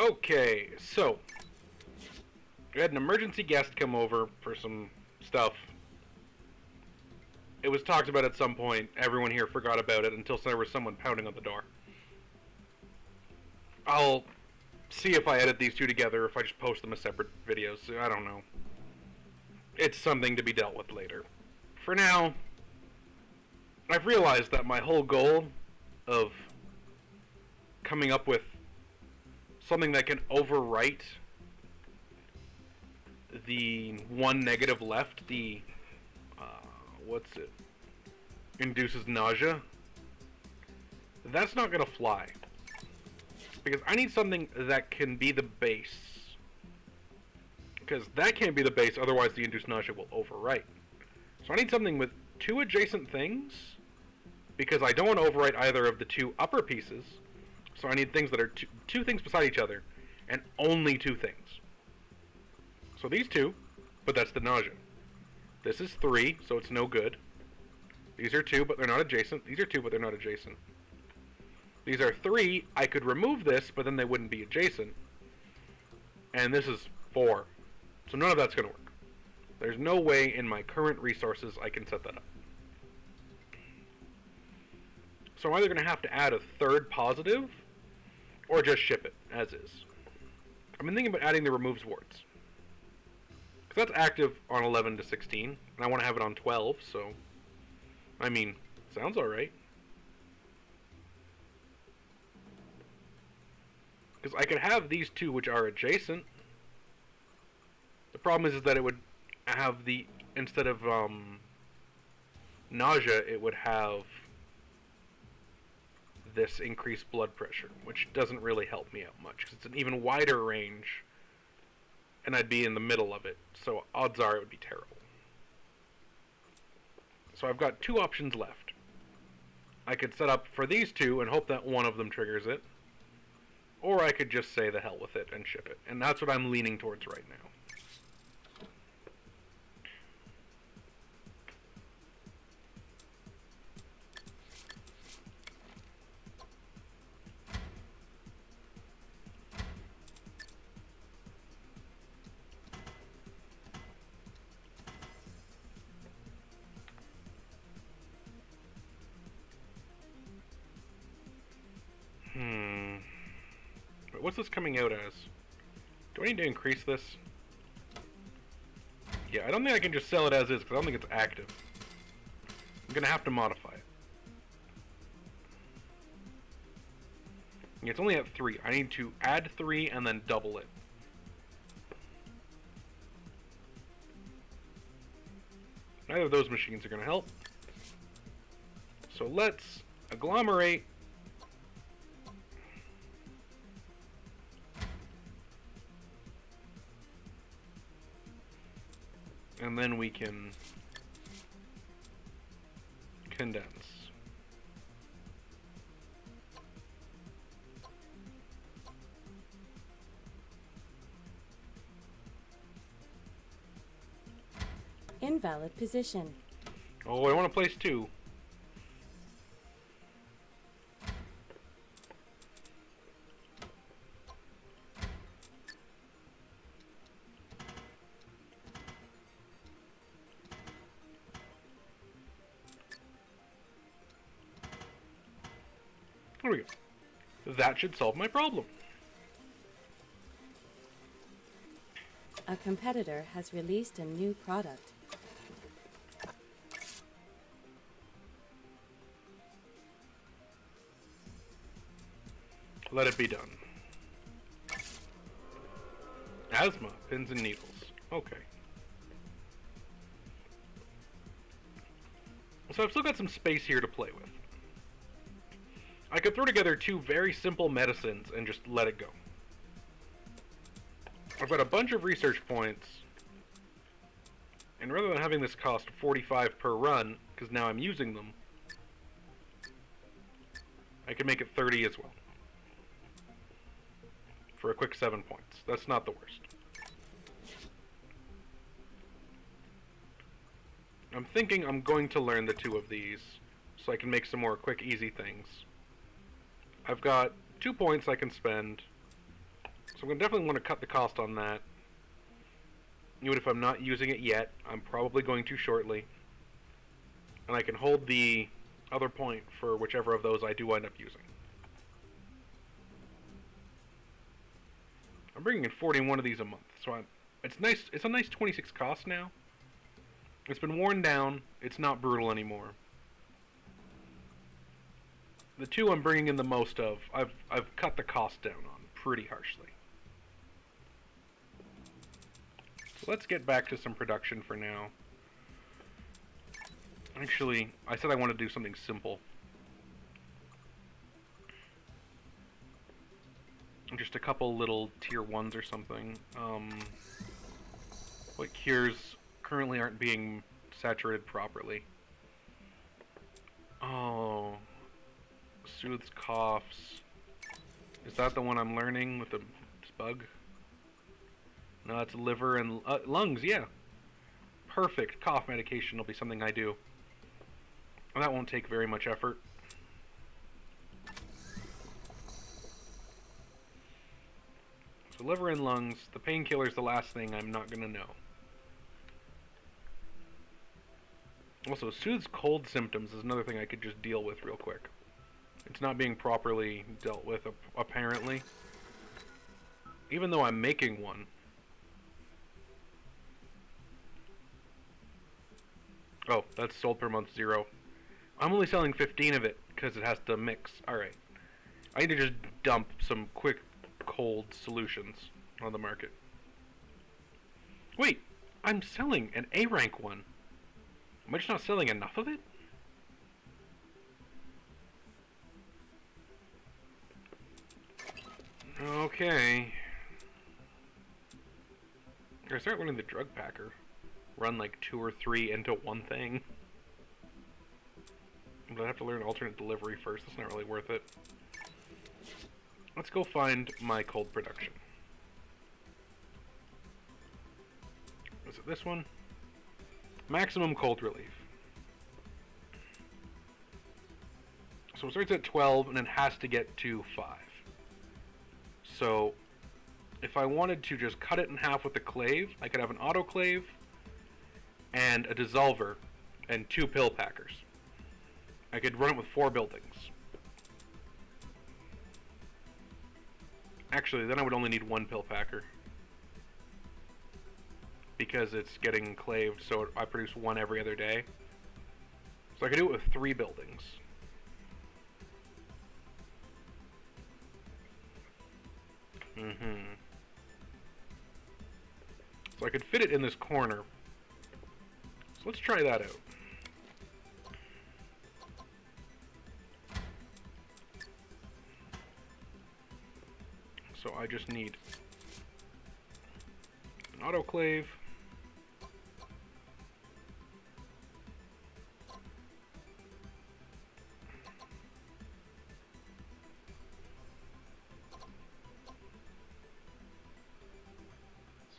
Okay, so we had an emergency guest come over for some stuff. It was talked about at some point. Everyone here forgot about it until there was someone pounding on the door. I'll see if I edit these two together, if I just post them as separate videos. I don't know. It's something to be dealt with later. For now, I've realized that my whole goal of coming up with something that can overwrite the one negative left, the what's it? Induces nausea. That's not gonna fly. Because I need something that can be the base. Because that can't be the base, otherwise the induced nausea will overwrite. So I need something with two adjacent things, because I don't want to overwrite either of the two upper pieces. So I need things that are two things beside each other, and only two things. So these two, but that's the nausea. This is 3, so it's no good. These are 2, but they're not adjacent. These are 2, but they're not adjacent. These are 3, I could remove this, but then they wouldn't be adjacent. And this is 4. So none of that's going to work. There's no way in my current resources I can set that up. So I'm either going to have to add a third positive, or just ship it, as is. I've been thinking about adding the removes wards. Because that's active on 11 to 16, and I want to have it on 12, so... I mean, sounds alright. Because I could have these two which are adjacent. The problem is that it would have the... Instead of, nausea, it would have this increased blood pressure, which doesn't really help me out much, because it's an even wider range, and I'd be in the middle of it, so odds are it would be terrible. So I've got two options left. I could set up for these two and hope that one of them triggers it, or I could just say the hell with it and ship it, and that's what I'm leaning towards right now. But what's this coming out as? Do I need to increase this? Yeah, I don't think I can just sell it as is, because I don't think it's active. I'm going to have to modify it. Yeah, it's only at 3. I need to add 3 and then double it. Neither of those machines are going to help. So let's agglomerate. And then we can condense. Invalid position. Oh, I want to place 2. There we go. That should solve my problem. A competitor has released a new product. Let it be done. Asthma, pins and needles. Okay. So I've still got some space here to play with. I could throw together 2 very simple medicines and just let it go. I've got a bunch of research points, and rather than having this cost 45 per run, because now I'm using them, I could make it 30 as well. For a quick 7 points. That's not the worst. I'm thinking I'm going to learn the 2 of these, so I can make some more quick, easy things. I've got 2 points I can spend, So I'm going to definitely want to cut the cost on that. Even if I'm not using it yet, I'm probably going to shortly. And I can hold the other point for whichever of those I do wind up using. I'm bringing in 41 of these a month, so it's nice. It's a nice 26 cost now. It's been worn down. It's not brutal anymore. The two I'm bringing in the most of, I've cut the cost down on pretty harshly. So let's get back to some production for now. Actually, I said I want to do something simple. Just a couple little tier 1s or something. What cures currently aren't being saturated properly? Oh, soothes coughs. Is that the one I'm learning with the bug? No, it's liver and lungs, yeah. Perfect. Cough medication will be something I do. And that won't take very much effort. So liver and lungs, the painkiller's the last thing I'm not gonna know. Also, soothes cold symptoms is another thing I could just deal with real quick. It's not being properly dealt with, apparently. Even though I'm making one. Oh, that's sold per month 0. I'm only selling 15 of it because it has to mix. Alright. I need to just dump some quick cold solutions on the market. Wait, I'm selling an A rank one. Am I just not selling enough of it? Okay. I start learning the drug packer. Run like 2 or 3 into one thing. But I have to learn alternate delivery first. That's not really worth it. Let's go find my cold production. Is it this one? Maximum cold relief. So it starts at 12 and it has to get to 5. So if I wanted to just cut it in half with the clave, I could have an autoclave and a dissolver and 2 pill packers. I could run it with 4 buildings. Actually, then I would only need 1 pill packer. Because it's getting claved, so I produce 1 every other day. So I could do it with 3 buildings. So I could fit it in this corner. So let's try that out. So I just need an autoclave.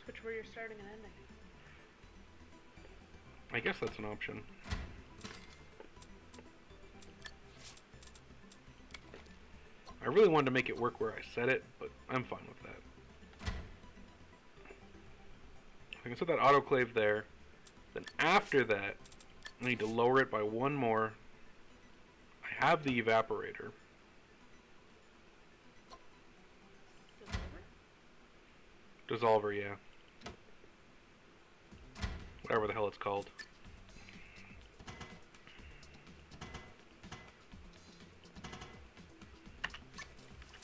Switch where you're starting and ending. I guess that's an option. I really wanted to make it work where I set it, but I'm fine with that. I can set that autoclave there. Then after that, I need to lower it by 1 more. I have the evaporator. Dissolver, yeah. Whatever the hell it's called.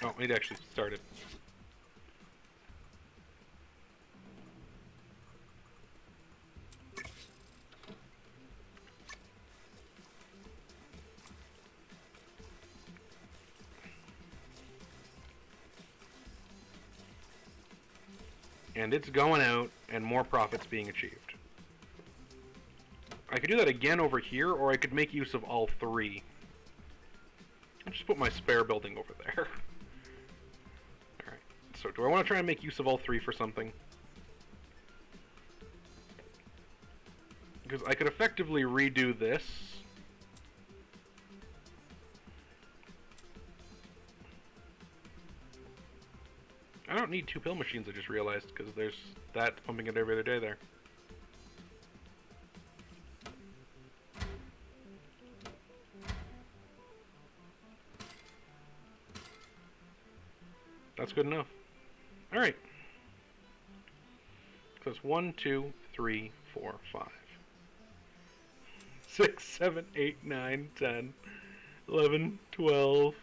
Oh, it actually started. And it's going out, and more profits being achieved. I could do that again over here, or I could make use of all 3. I'll just put my spare building over there. Alright, so do I want to try and make use of all 3 for something? Because I could effectively redo this. I don't need 2 pill machines, I just realized, because there's that pumping it every other day there. That's good enough. Alright. So it's 1, 2, 3, 4, 5. 6, 7, 8, 9, 10, 11, 12,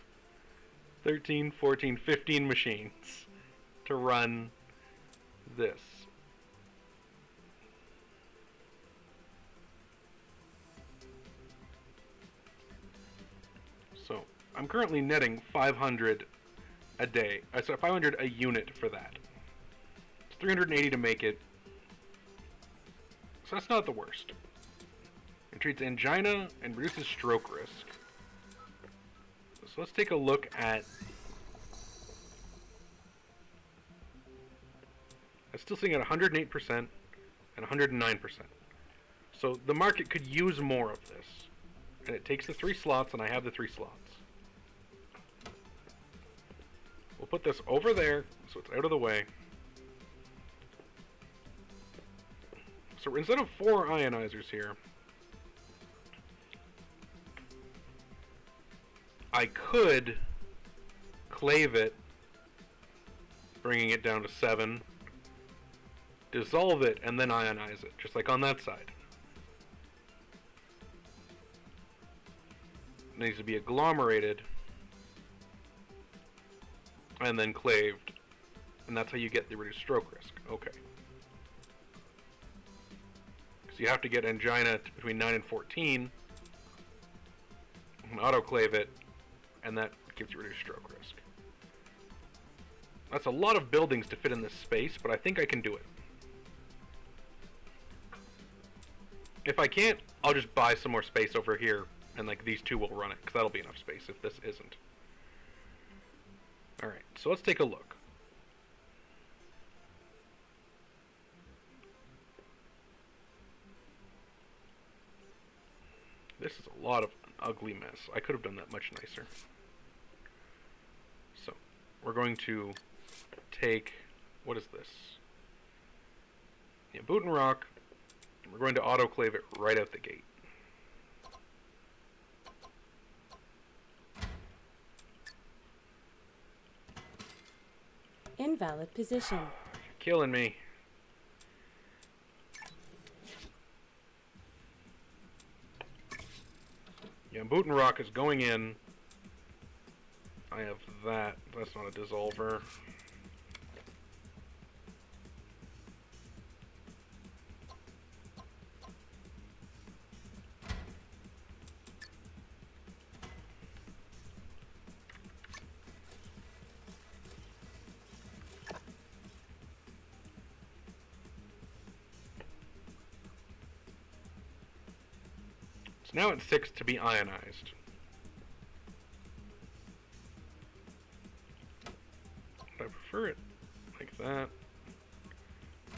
13, 14, 15 machines to run this. So I'm currently netting 500 a day. So 500 a unit for that. It's 380 to make it. So that's not the worst. It treats angina and reduces stroke risk. So let's take a look at... I'm still seeing at 108% and 109%. So the market could use more of this. And it takes the 3 slots, and I have the 3 slots. We'll put this over there, so it's out of the way. So instead of 4 ionizers here, I could clave it, bringing it down to 7, dissolve it, and then ionize it, just like on that side. It needs to be agglomerated, and then claved, and that's how you get the reduced stroke risk. Okay. So you have to get angina between 9 and 14, and autoclave it, and that gives you reduced stroke risk. That's a lot of buildings to fit in this space, but I think I can do it. If I can't, I'll just buy some more space over here, and like these 2 will run it, because that'll be enough space if this isn't. Alright, so let's take a look. This is a lot of an ugly mess. I could have done that much nicer. So, we're going to take, what is this? Yeah, boot and rock. And we're going to autoclave it right out the gate. Invalid position. You're killing me. Yeah, boot and rock is going in. I have that. That's not a dissolver. Now it's 6 to be ionized. I prefer it like that.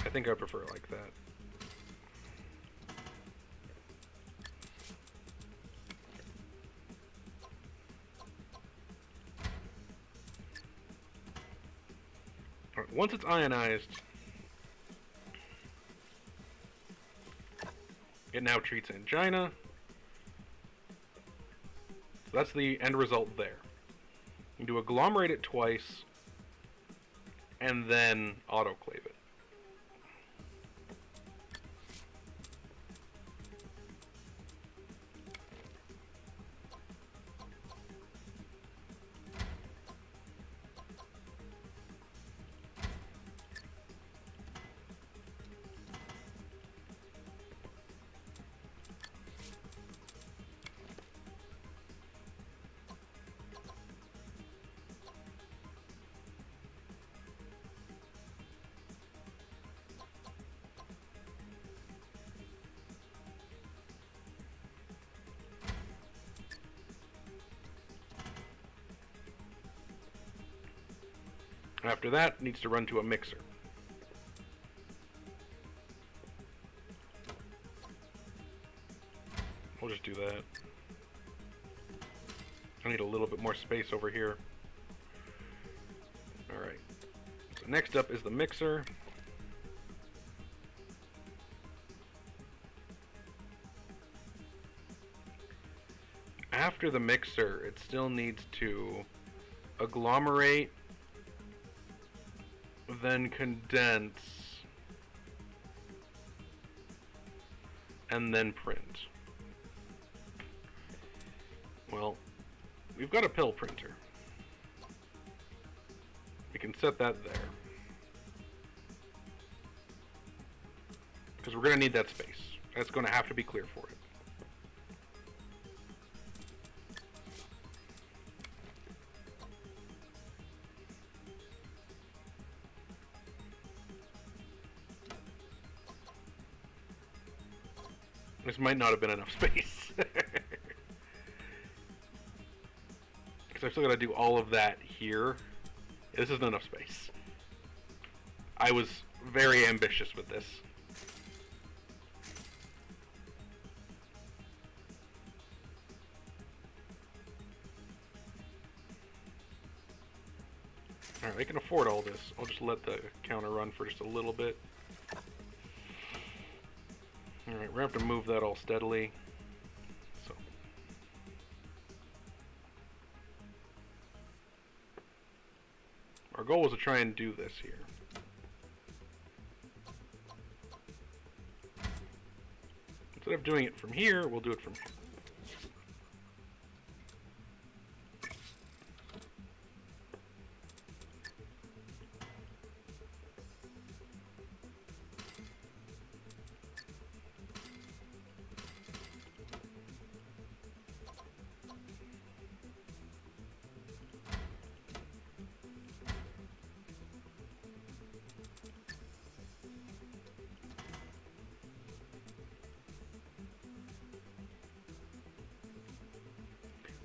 I think I prefer it like that. Alright, once it's ionized, it now treats angina. That's the end result there. You do agglomerate it twice, and then autoclave it. After that, it needs to run to a mixer. We'll just do that. I need a little bit more space over here. Alright. So Next up is the mixer. After the mixer, it still needs to agglomerate, then condense, and then print. Well, we've got a pill printer. We can set that there. Because we're going to need that space. That's going to have to be clear for it. This might not have been enough space. Because I've still got to do all of that here. This isn't enough space. I was very ambitious with this. Alright, I can afford all this. I'll just let the counter run for just a little bit. Alright, we're going to have to move that all steadily. So. Our goal was to try and do this here. Instead of doing it from here, we'll do it from here.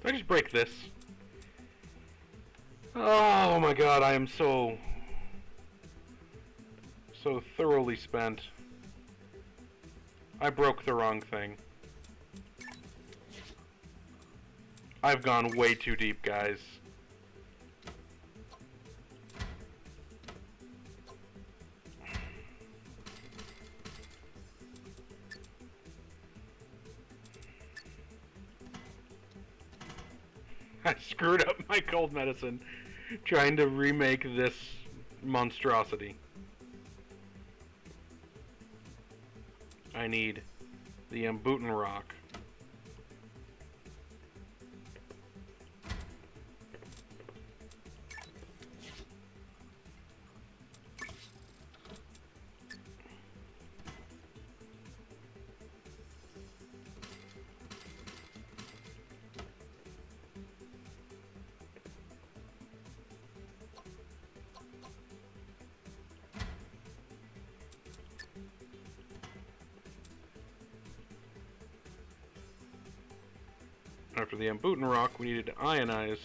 Did I just break this? Oh my god, I am so thoroughly spent. I broke the wrong thing. I've gone way too deep, guys. I screwed up my cold medicine trying to remake this monstrosity. I need the Mbuten rock. After the Mbuten rock, we needed to ionize.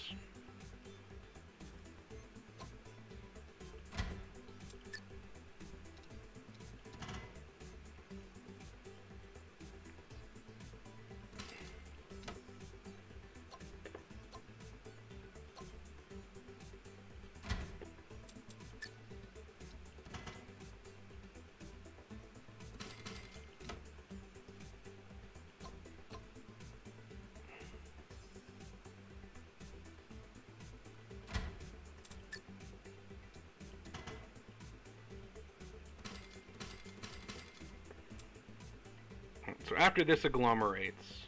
So after this agglomerates,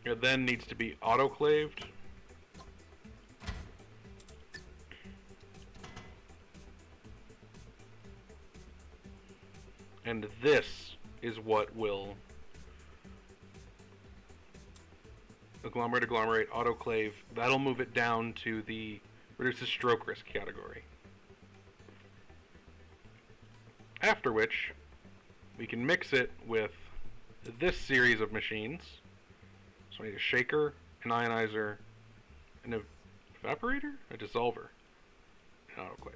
it then needs to be autoclaved. And this is what will agglomerate, autoclave. That'll move it down to the reduces stroke risk category. After which, we can mix it with this series of machines. So I need a shaker, an ionizer, an evaporator, a dissolver, an autoclave.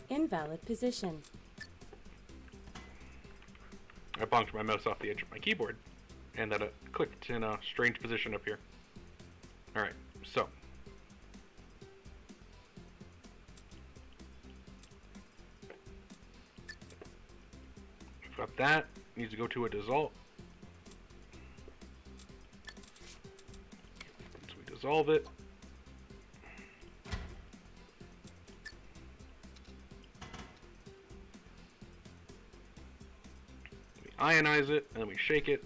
Invalid position. I bonked my mouse off the edge of my keyboard, and that it clicked in a strange position up here. Alright, so. We've got that. Needs to go to a dissolve. So we dissolve it. We ionize it, and then we shake it.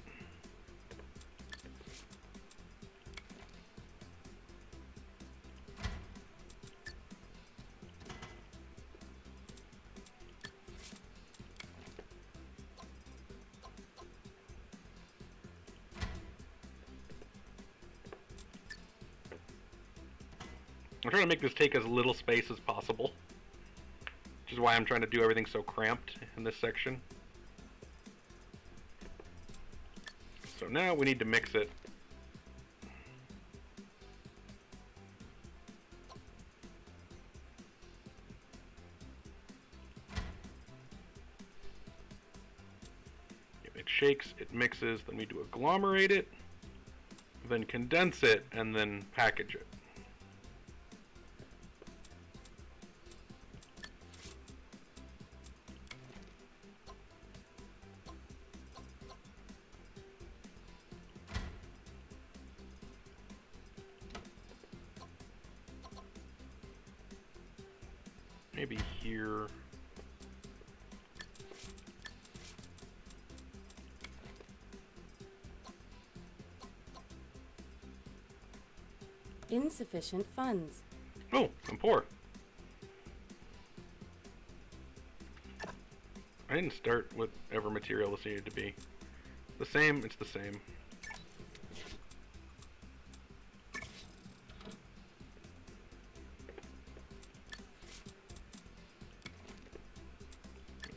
I'm trying to make this take as little space as possible, which is why I'm trying to do everything so cramped in this section. So now we need to mix it. It shakes, it mixes, then we do agglomerate it, then condense it, and then package it. Maybe here. Insufficient funds. Oh, I'm poor. I didn't start with whatever material this needed to be. The same, it's the same.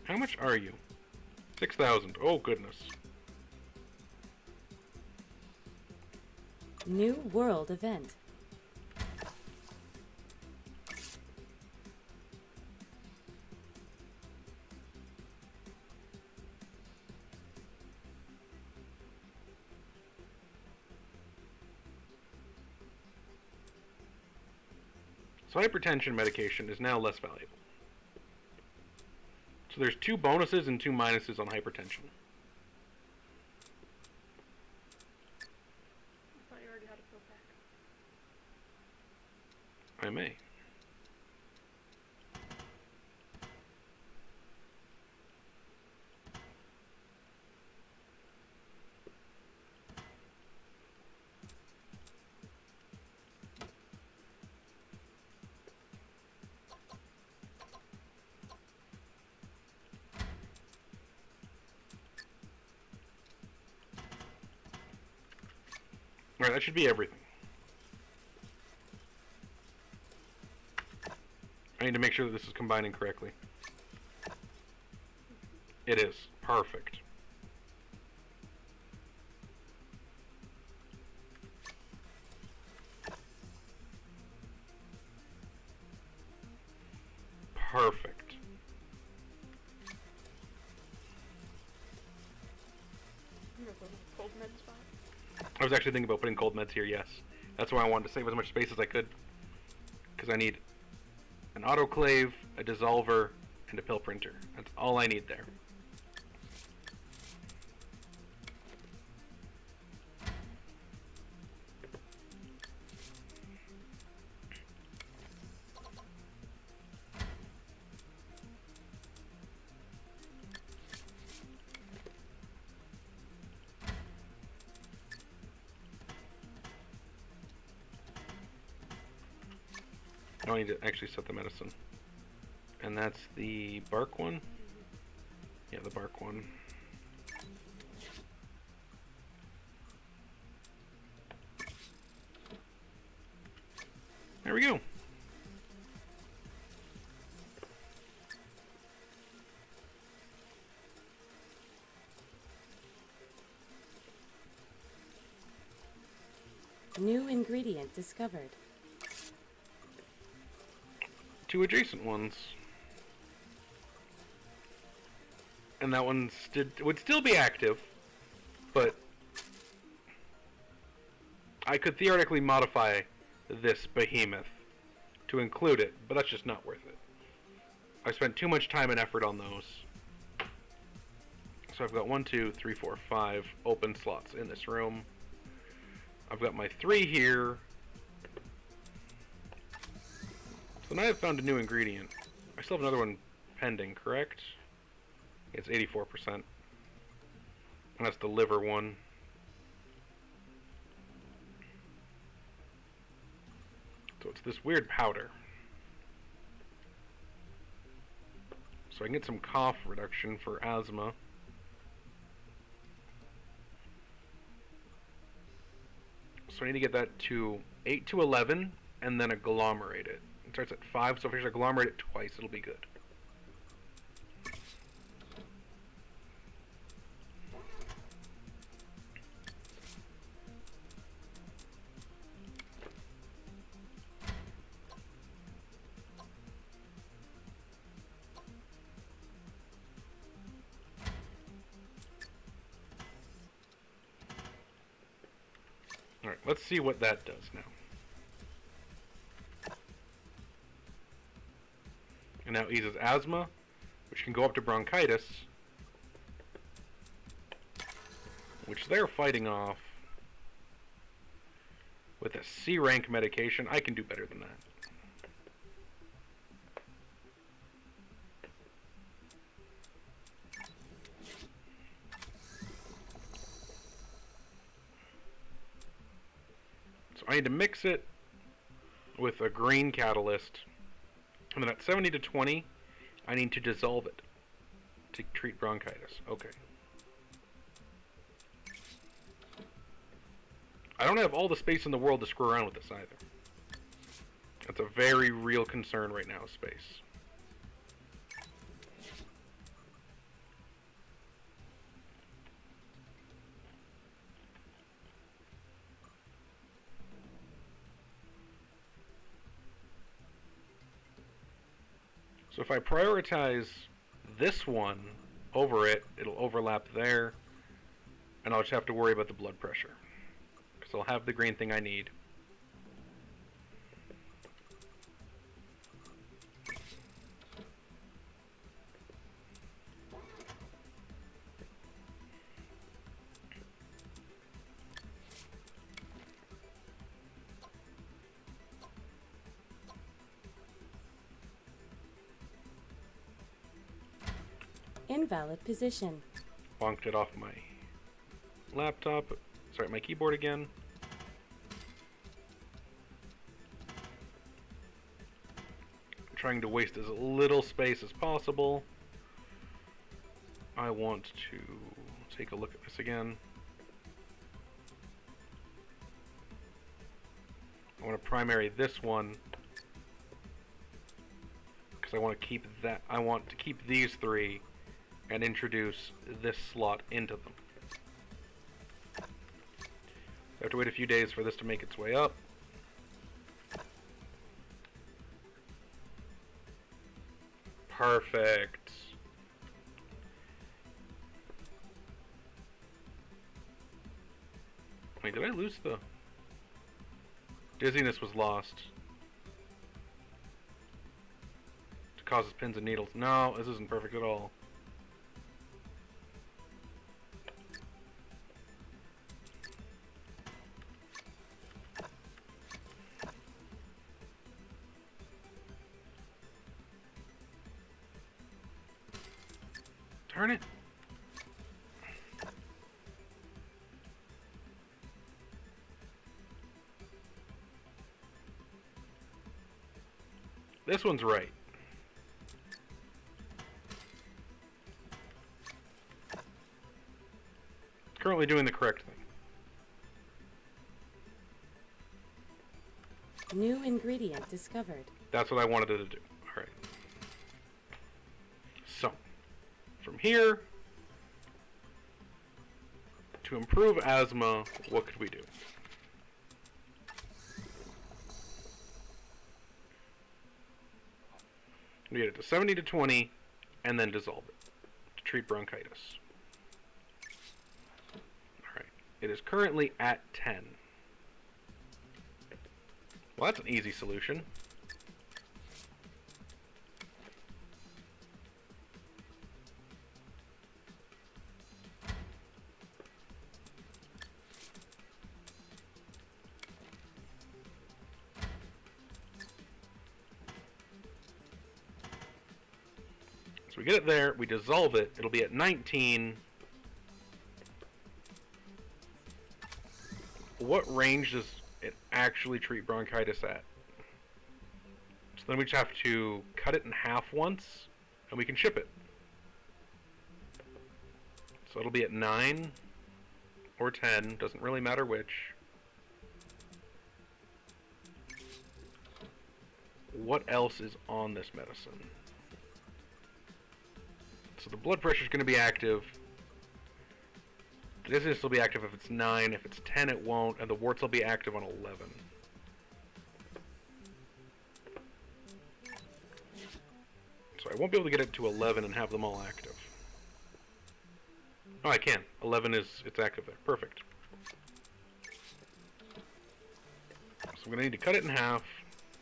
How much are you? 6,000. Oh, goodness. New world event. So hypertension medication is now less valuable. So there's 2 bonuses and 2 minuses on hypertension. I thought you already had a pill pack. I may. Alright, that should be everything. I need to make sure that this is combining correctly. It is. Perfect. Perfect. I'm gonna go to the cold med spot. I was actually thinking about putting cold meds here, yes. That's why I wanted to save as much space as I could. Because I need an autoclave, a dissolver, and a pill printer. That's all I need there. I need to actually set the medicine. And that's the bark one? Yeah, the bark one. There we go. New ingredient discovered. 2 adjacent ones. and that one would still be active, but I could theoretically modify this behemoth to include it, but that's just not worth it. I spent too much time and effort on those. So I've got 1, 2, 3, 4, 5 open slots in this room. I've got my 3 here. So now I've found a new ingredient. I still have another one pending, correct? It's 84%. And that's the liver one. So it's this weird powder. So I can get some cough reduction for asthma. So I need to get that to 8 to 11 and then agglomerate it. It starts at 5, so if I just agglomerate it twice, it'll be good. Alright, let's see what that does now. And now eases asthma, which can go up to bronchitis, which they're fighting off with a C rank medication. I can do better than that. So I need to mix it with a green catalyst. And then at 70 to 20, I need to dissolve it to treat bronchitis. Okay. I don't have all the space in the world to screw around with this either. That's a very real concern right now, space. So if I prioritize this one over it, it'll overlap there, and I'll just have to worry about the blood pressure. Because I'll have the green thing I need. Invalid position. Bonked it off my laptop. Sorry, my keyboard again. I'm trying to waste as little space as possible. I want to take a look at this again. I want to primary this one because I want to keep that. I want to keep these 3 and introduce this slot into them. I have to wait a few days for this to make its way up. Perfect. Wait, did I lose the... Dizziness was lost. It causes pins and needles. No, this isn't perfect at all. Darn it. This one's right. It's currently doing the correct thing. New ingredient discovered. That's what I wanted it to do. Alright. So, from here, to improve asthma, what could we do? We get it to 70 to 20, and then dissolve it. to treat bronchitis. Alright. It is currently at 10. Well, that's an easy solution. So we get it there, we dissolve it, it'll be at 19. What range does it actually treat bronchitis at? So then we just have to cut it in half once, and we can ship it. So it'll be at 9 or 10, doesn't really matter which. What else is on this medicine? So the blood pressure is going to be active. The dizziness will be active if it's 9. If it's 10, it won't. And the warts will be active on 11. So I won't be able to get it to 11 and have them all active. Oh, I can. 11 it's active there. Perfect. So I'm going to need to cut it in half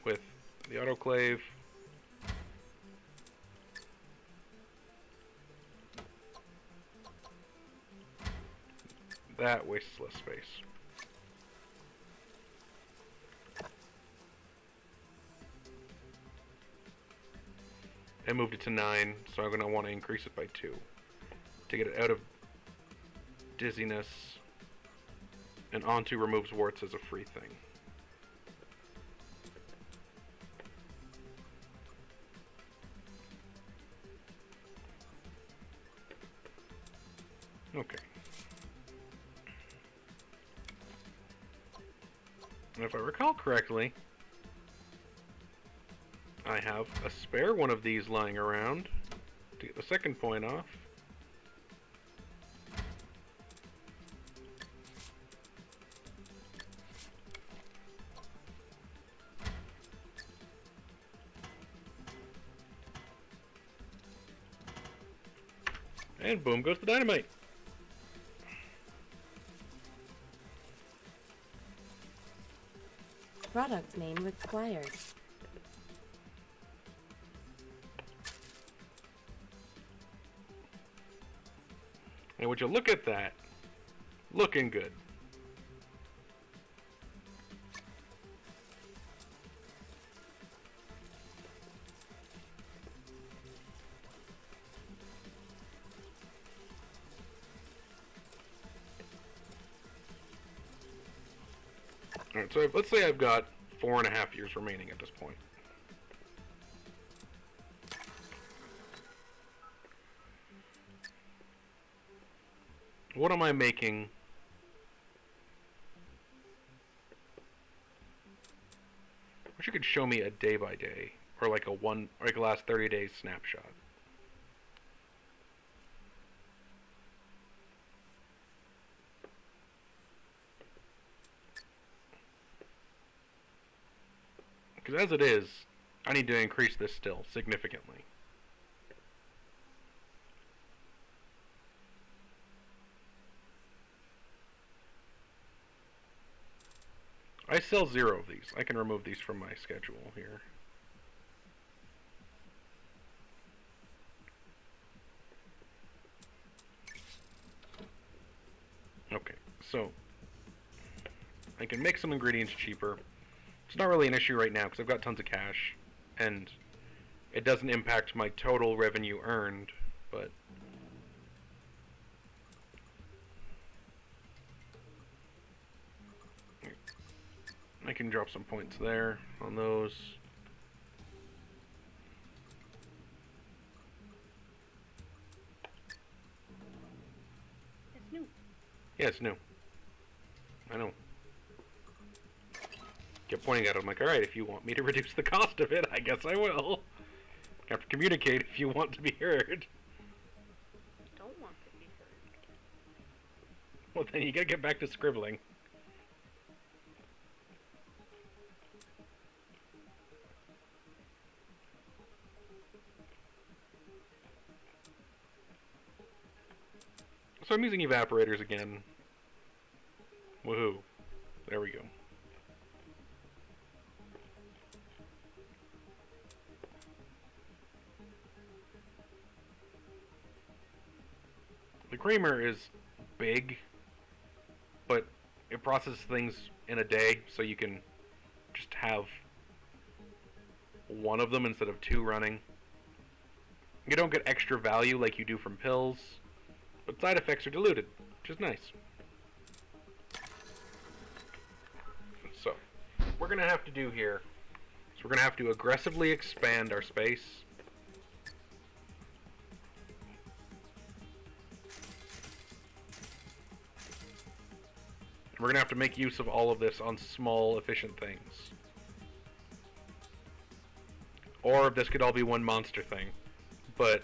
with the autoclave. That wastes less space. I moved it to 9, so I'm going to want to increase it by 2 to get it out of dizziness and onto removes warts as a free thing. Okay. And if I recall correctly, I have a spare one of these lying around to get the second point off. And boom goes the dynamite. Product name required. And would you look at that? Looking good. Alright, so let's say I've got 4.5 years remaining at this point. What am I making? I wish you could show me a day by day, or like a last 30 days snapshot. Because as it is, I need to increase this still significantly. I sell 0 of these. I can remove these from my schedule here. Okay, so I can make some ingredients cheaper. It's not really an issue right now because I've got tons of cash and it doesn't impact my total revenue earned, but I can drop some points there on those. It's new. Yeah, it's new. I know. Kept pointing at it. I'm like, alright, if you want me to reduce the cost of it, I guess I will. Have to communicate if you want to be heard. Don't want to be heard. Well, then you gotta get back to scribbling. So I'm using evaporators again. Woohoo. There we go. The creamer is big, but it processes things in a day, so you can just have one of them instead of two running. You don't get extra value like you do from pills, but side effects are diluted, which is nice. So, what we're going to have to do here is we're going to have to aggressively expand our space. We're going to have to make use of all of this on small, efficient things. Or this could all be one monster thing. But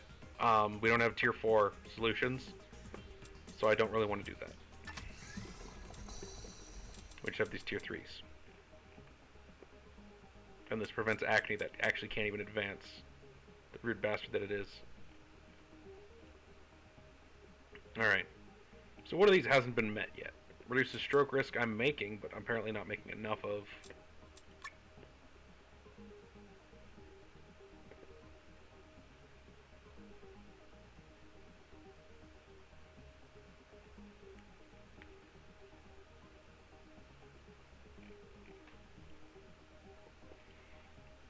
we don't have tier 4 solutions, so I don't really want to do that. We just have these tier 3s. And this prevents acne that actually can't even advance. The rude bastard that it is. Alright. So one of these hasn't been met yet. Reduces stroke risk I'm making, but I'm apparently not making enough of.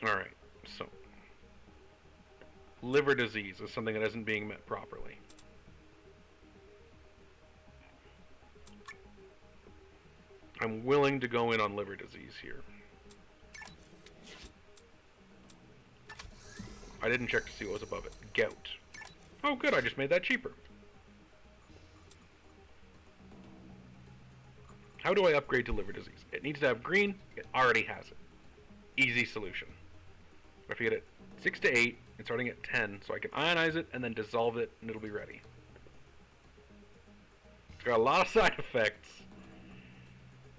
Alright, so. Liver disease is something that isn't being met properly. I'm willing to go in on liver disease here. I didn't check to see what was above it. Gout. Oh good, I just made that cheaper. How do I upgrade to liver disease? It needs to have green, it already has it. Easy solution. If you get it 6 to 8, it's starting at 10, so I can ionize it and then dissolve it and it'll be ready. It's got a lot of side effects.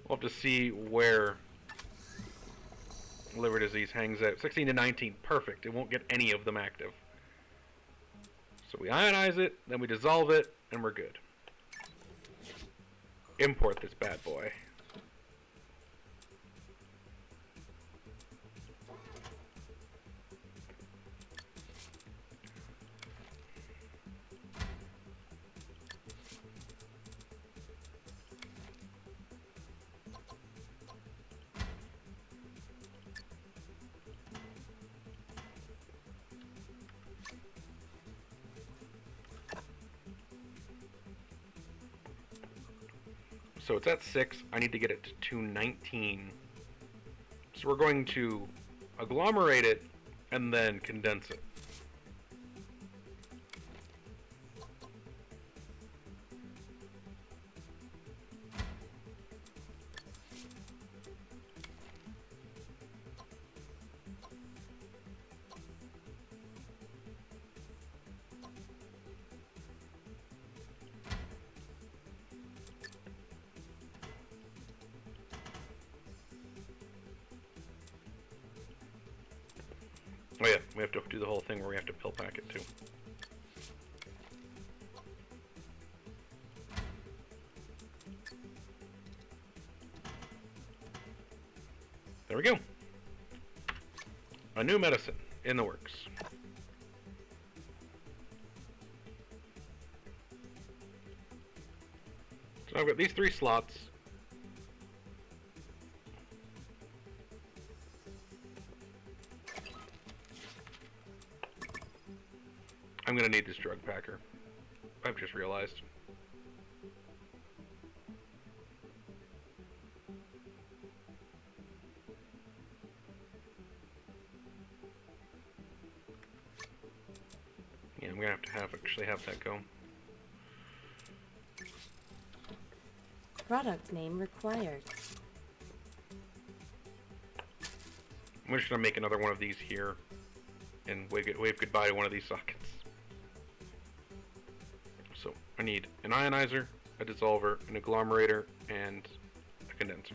We'll have to see where liver disease hangs out. 16 to 19, perfect. It won't get any of them active. So we ionize it, then we dissolve it, and we're good. Import this bad boy. So it's at 6, I need to get it to 219. So we're going to agglomerate it and then condense it. Oh yeah, we have to do the whole thing where we have to pill pack it too. There we go. A new medicine in the works. So I've got these 3 slots. I'm gonna need this drug packer. I've just realized. Yeah, I'm gonna have to actually have that go. Product name required. I'm just gonna make another one of these here and wave goodbye to one of these sockets. So I need an ionizer, a dissolver, an agglomerator, and a condenser.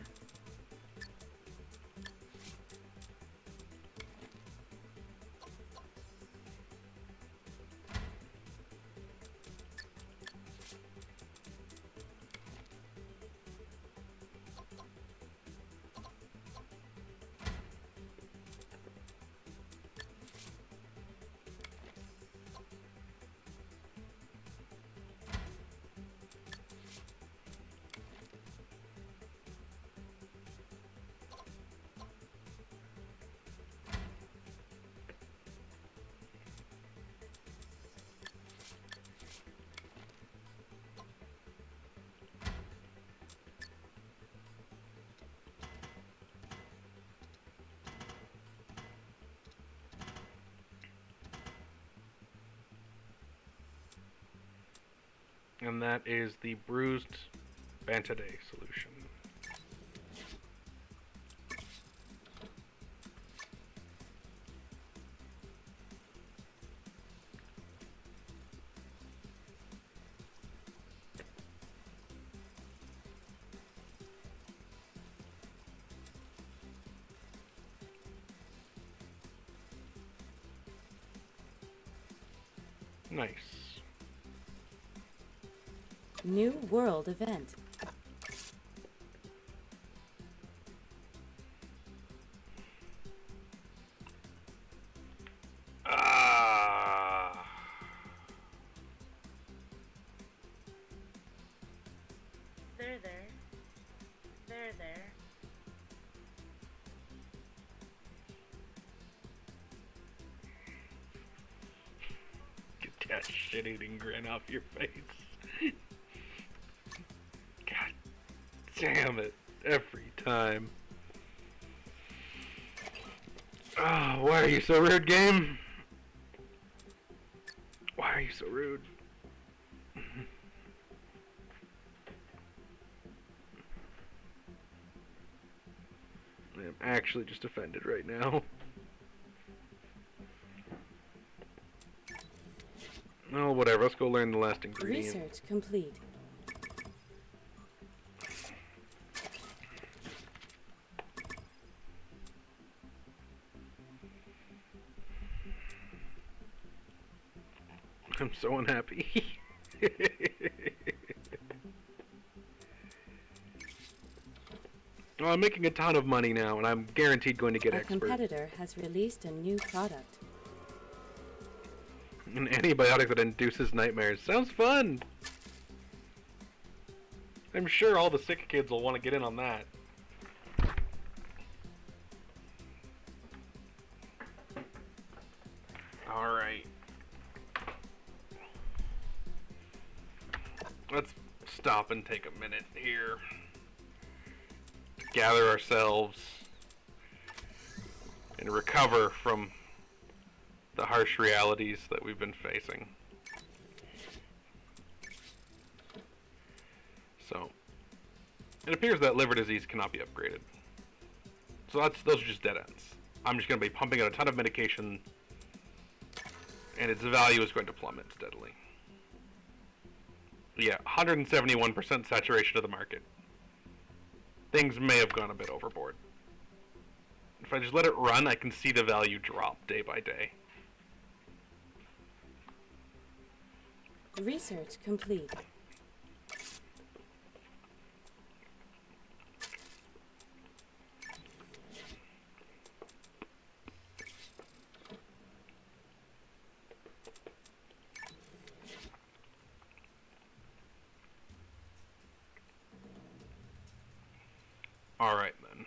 And that is the bruised Bantaday solution. Nice. New world event. Ah. There. There. Get that shit-eating grin off your face. God damn it. Every time. Oh, why are you so rude, game? Why are you so rude? I'm actually just offended right now. Oh, whatever. Let's go learn the last ingredient. Research complete. I'm so unhappy. Well, I'm making a ton of money now, and I'm guaranteed going to get A expert. competitor has released a new product. An antibiotic that induces nightmares. Sounds fun! I'm sure all the sick kids will want to get in on that. Alright. Let's stop and take a minute here. Gather ourselves and recover from the harsh realities that we've been facing. So, it appears that liver disease cannot be upgraded. So those are just dead ends. I'm just going to be pumping out a ton of medication, and its value is going to plummet steadily. Yeah, 171% saturation of the market. Things may have gone a bit overboard. If I just let it run, I can see the value drop day by day. Research complete. Alright then.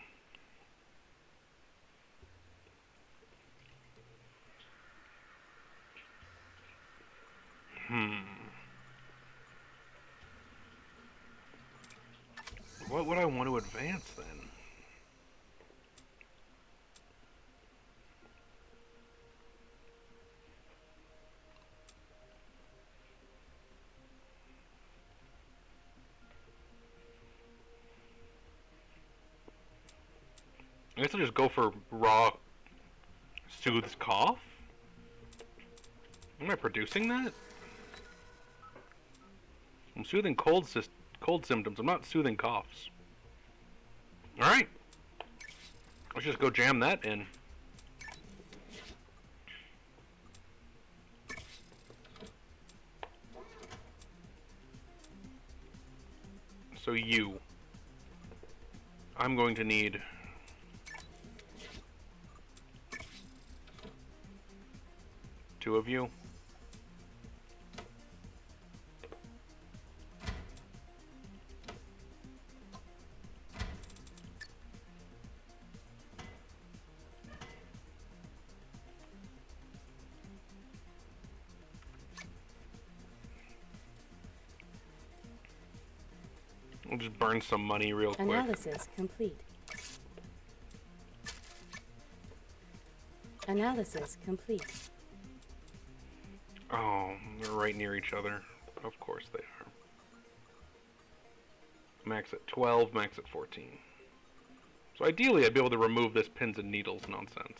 What would I want to advance then? I guess I'll just go for raw soothes cough? Am I producing that? I'm soothing cold symptoms. I'm not soothing coughs. Alright. Let's just go jam that in. So I'm going to need two of you. We'll just burn some money real quick. Analysis complete. Analysis complete. Oh, they're right near each other. Of course they are. Max at 12, max at 14. So ideally, I'd be able to remove this pins and needles nonsense.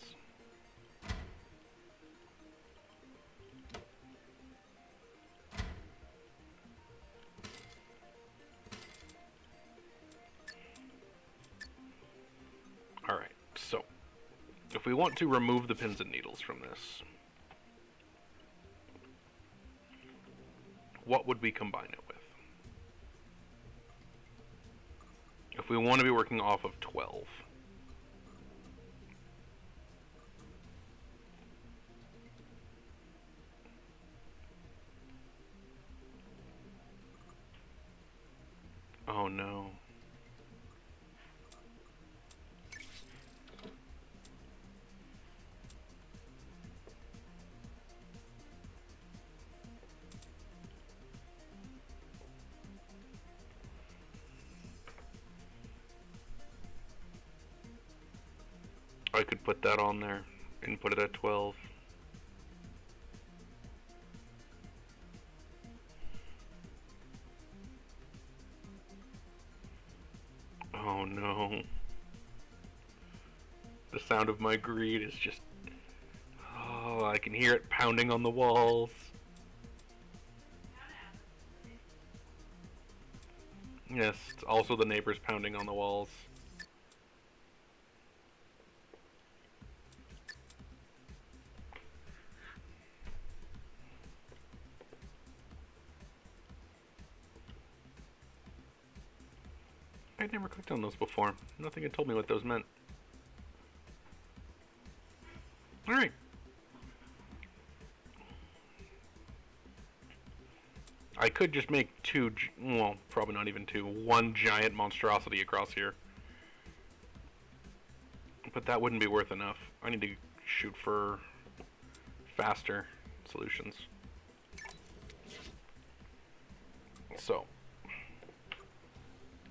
Alright, so if we want to remove the pins and needles from this, what would we combine it with? If we want to be working off of 12. Oh no. I could put that on there and put it at 12. Oh no. The sound of my greed is just... Oh, I can hear it pounding on the walls. Yes, it's also the neighbors pounding on the walls. I'd never clicked on those before. Nothing had told me what those meant. Alright. I could just make two, well, probably not even two, one giant monstrosity across here. But that wouldn't be worth enough. I need to shoot for faster solutions. So,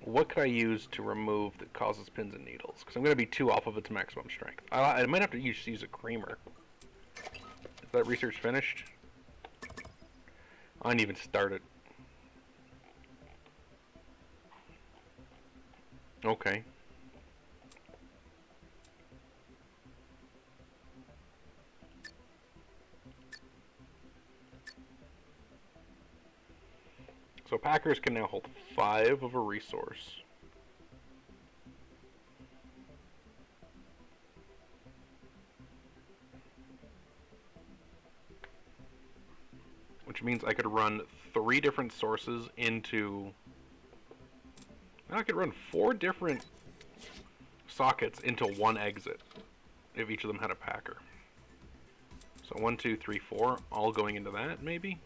what could I use to remove that causes pins and needles? Because I'm going to be 2 off of its maximum strength. I might have to use a creamer. Is that research finished? I didn't even start it. Okay. So packers can now hold 5 of a resource. Which means I could run 3 different sources into... I could run 4 different sockets into 1 exit if each of them had a packer. So 1, 2, 3, 4, all going into that, maybe?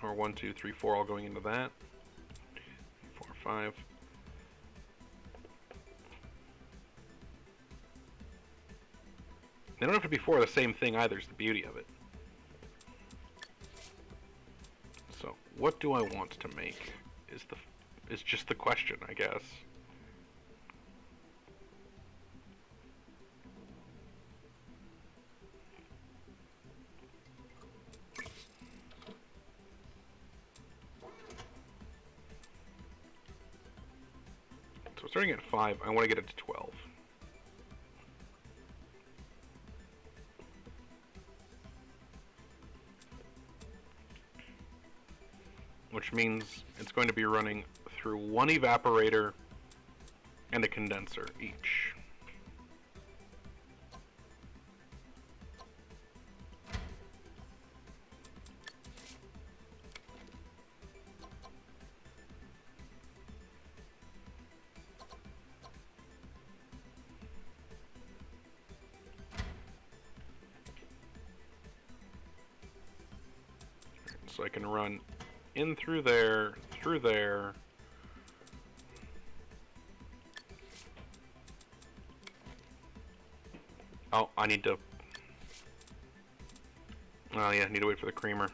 Or 1, 2, 3, 4, all going into that. 4, 5. They don't have to be 4 the same thing either, is the beauty of it. So, what do I want to make is just the question, I guess. So starting at 5, I want to get it to 12. Which means it's going to be running through 1 evaporator and a condenser each. So I can run in through there, through there. Oh, I need to... Oh yeah, I need to wait for the creamer.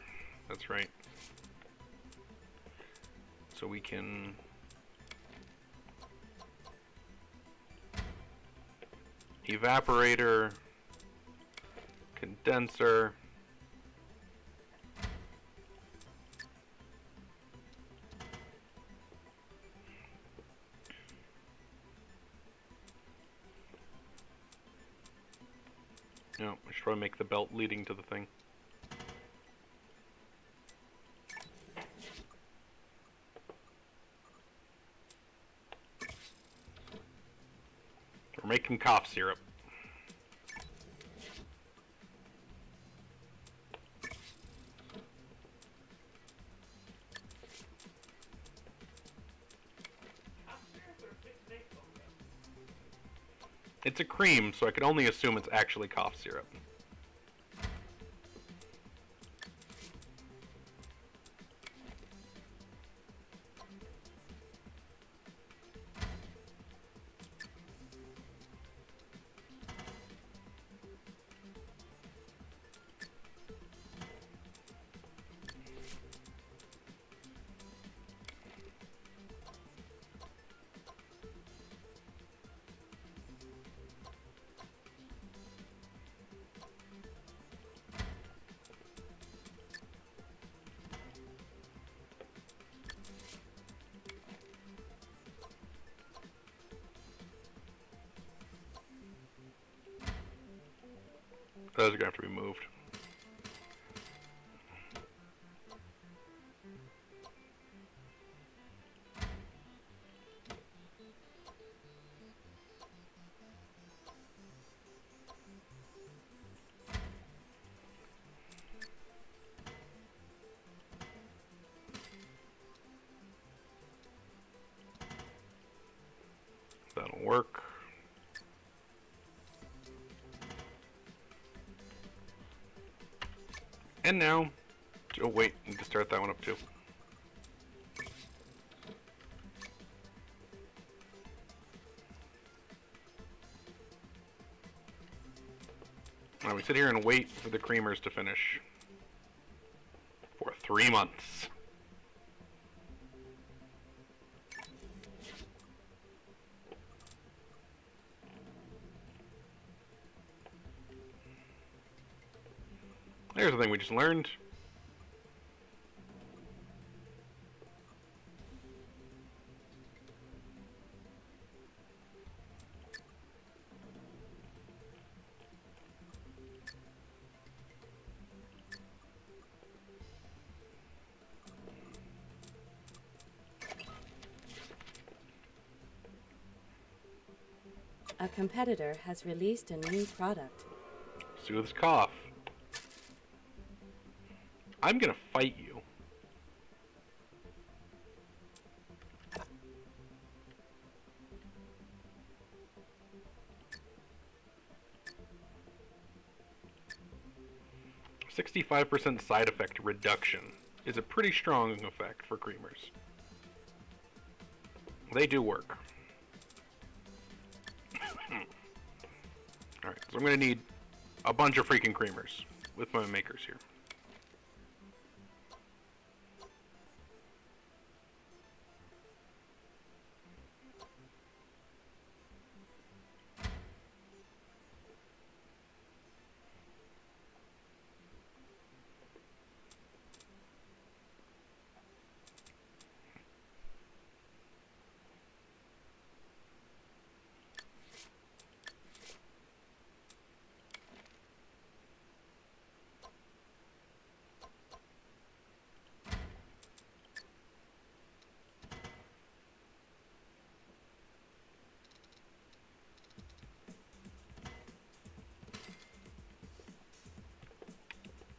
That's right. So we can... Evaporator, condenser, No, I should probably make the belt leading to the thing. We're making cough syrup. It's a cream, so I can only assume it's actually cough syrup. Those are gonna have to be moved. That'll work. And now, oh wait, need to start that one up too. Now we sit here and wait for the creamers to finish. For 3 months. There's the thing we just learned. A competitor has released a new product. Soothes cough. I'm gonna fight you. "65% side effect reduction" is a pretty strong effect for creamers. They do work. Alright, so I'm gonna need a bunch of freaking creamers with my makers here.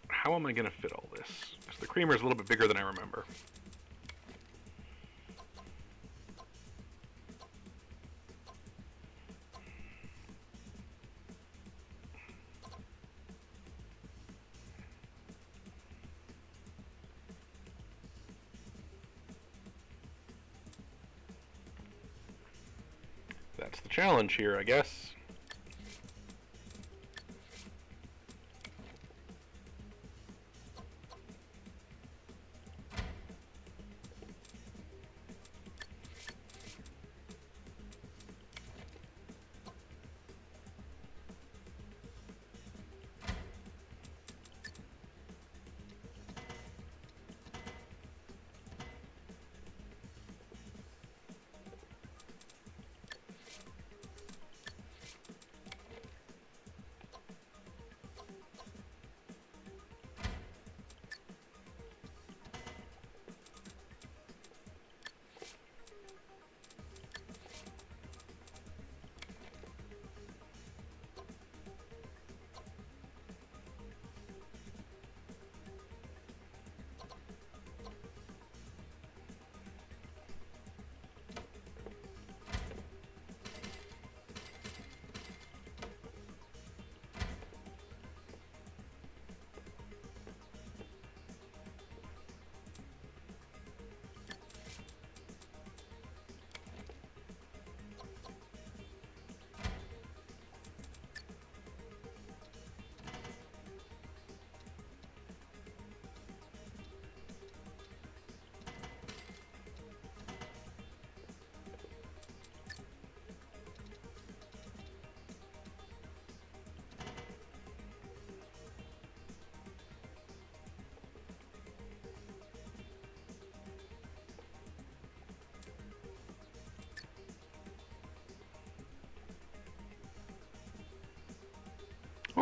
How am I going to fit all this? Because the creamer is a little bit bigger than I remember. That's the challenge here, I guess.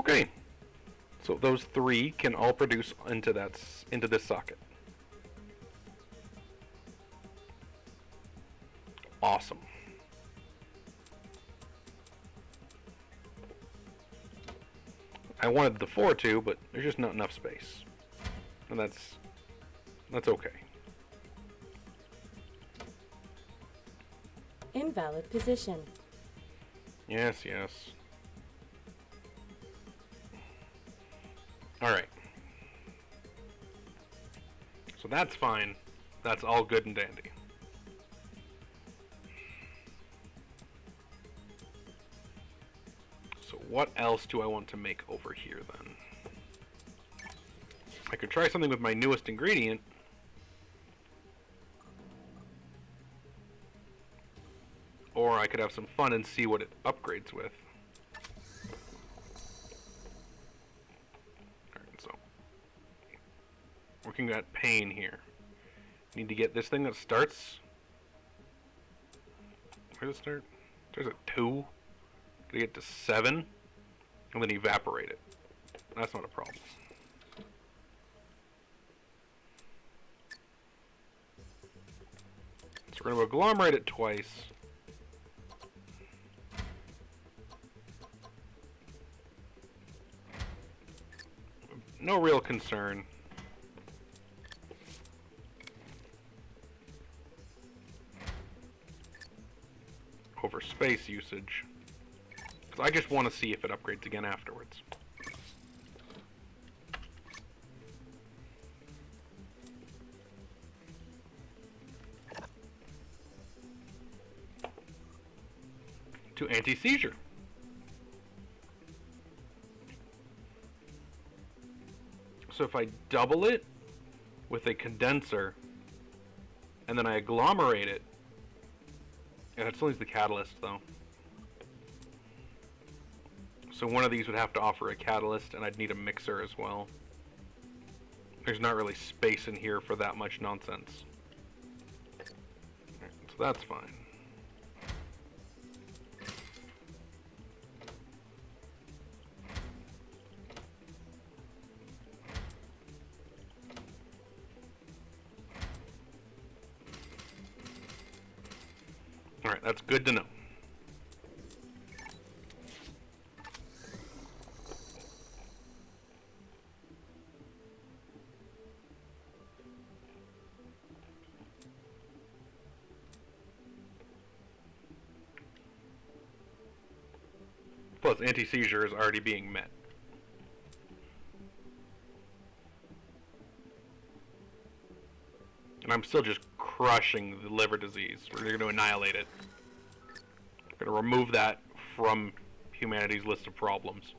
Okay. So those three can all produce into this socket. Awesome. I wanted the 4 to, but there's just not enough space. And that's okay. Invalid position. Yes. Alright. So that's fine. That's all good and dandy. So what else do I want to make over here then? I could try something with my newest ingredient. Or I could have some fun and see what it upgrades with. Alright, so looking at pain here. Need to get this thing that starts. Where does it start? There's a 2. Gotta get to 7 and then evaporate it. That's not a problem. So we're gonna agglomerate it twice. No real concern. Over space usage. Because I just want to see if it upgrades again afterwards. To anti-seizure. So if I double it with a condenser and then I agglomerate it, and it still needs the catalyst though. So one of these would have to offer a catalyst and I'd need a mixer as well. There's not really space in here for that much nonsense. Right, so that's fine. Alright, that's good to know. Plus, anti-seizure is already being met. And I'm still just crushing the liver disease. We're going to annihilate it. We're going to remove that from humanity's list of problems.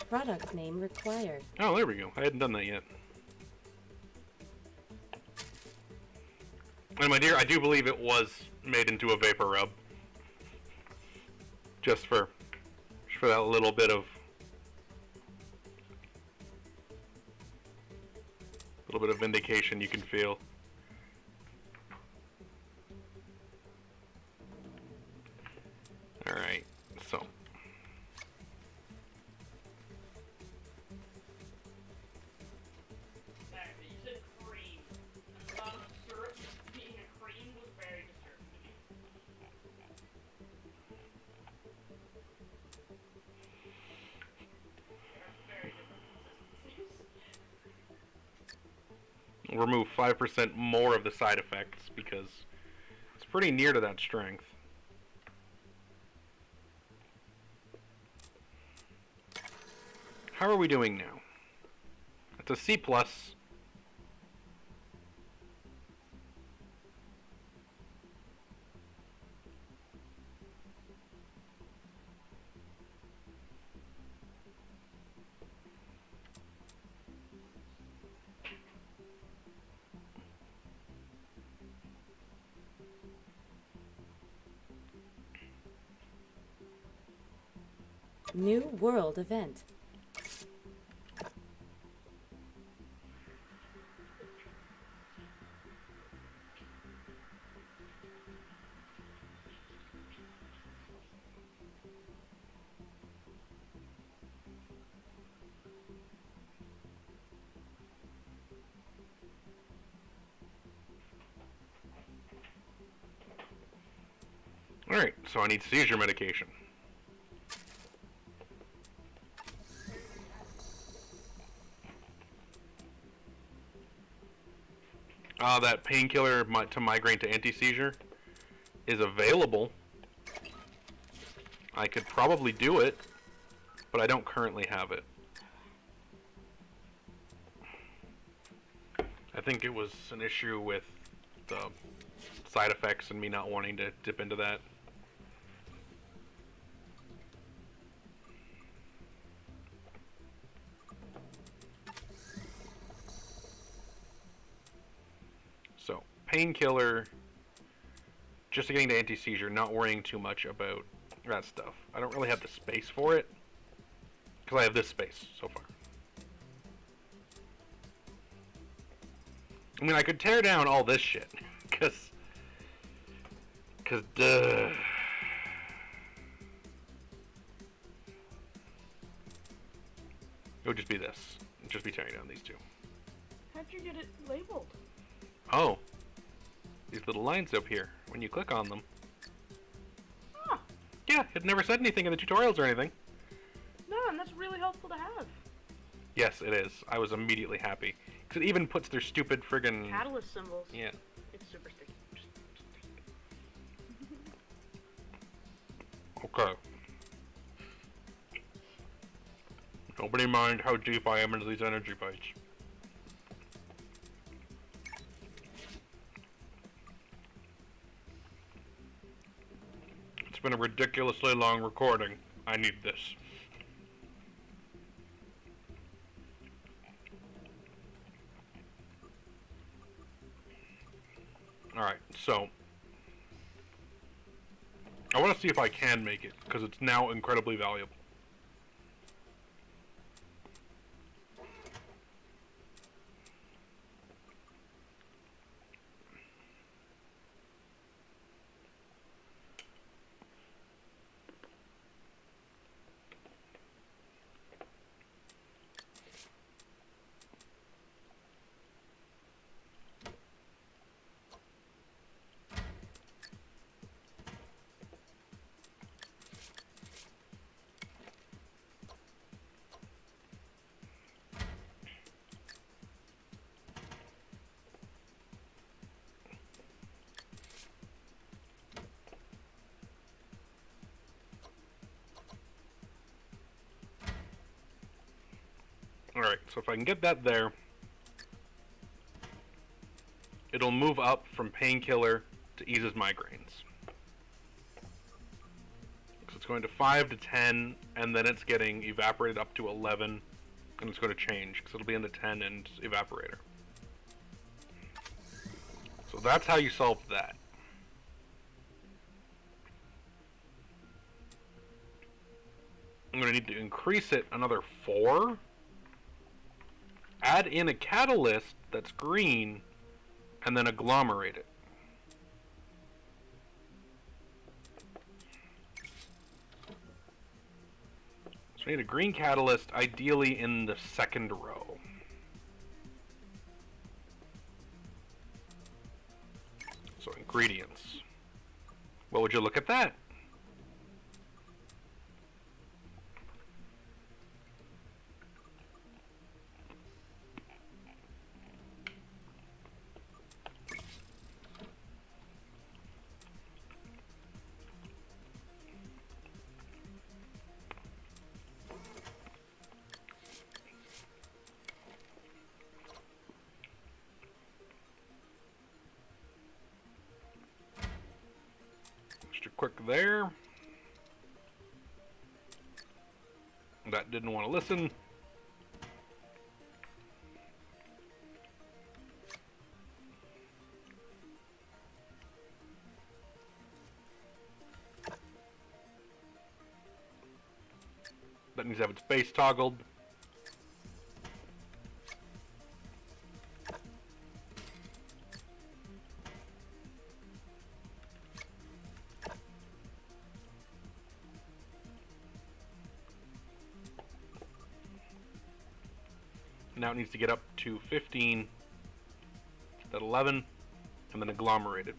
Product name required. Oh, there we go. I hadn't done that yet. And my dear, I do believe it was made into a vapor rub. Just for that little bit of vindication you can feel. Alright, so. You said cream. And the thought of syrup being a cream was very disturbing to me. They're very different consistencies. We'll remove 5% more of the side effects because it's pretty near to that strength. How are we doing now? It's a C+. New world event. Alright, so I need seizure medication. That painkiller to migraine to anti-seizure is available. I could probably do it, but I don't currently have it. I think it was an issue with the side effects and me not wanting to dip into that. So, painkiller, just getting to anti-seizure, not worrying too much about that stuff. I don't really have the space for it, because I have this space so far. I mean, I could tear down all this shit, because duh. It would just be this. It'd just be tearing down these two. How'd you get it labeled? Oh. These little lines up here, when you click on them. Huh. Yeah, it never said anything in the tutorials or anything. No, and that's really helpful to have. Yes, it is. I was immediately happy. Because it even puts their stupid friggin' Catalyst symbols. Yeah. It's super sticky. Okay. Nobody mind how deep I am into these energy bites. It's been a ridiculously long recording. I need this. Alright, so I want to see if I can make it, because it's now incredibly valuable. Alright, so if I can get that there, it'll move up from painkiller to eases migraines. So it's going to 5 to 10, and then it's getting evaporated up to 11, and it's going to change, because it'll be into 10 and evaporator. So that's how you solve that. I'm going to need to increase it another 4. Add in a catalyst that's green, and then agglomerate it. So we need a green catalyst, ideally in the second row. So ingredients. Well, would you look at that? Quick there. That didn't want to listen. That needs to have its base toggled. Now it needs to get up to 15, then 11, and then agglomerated.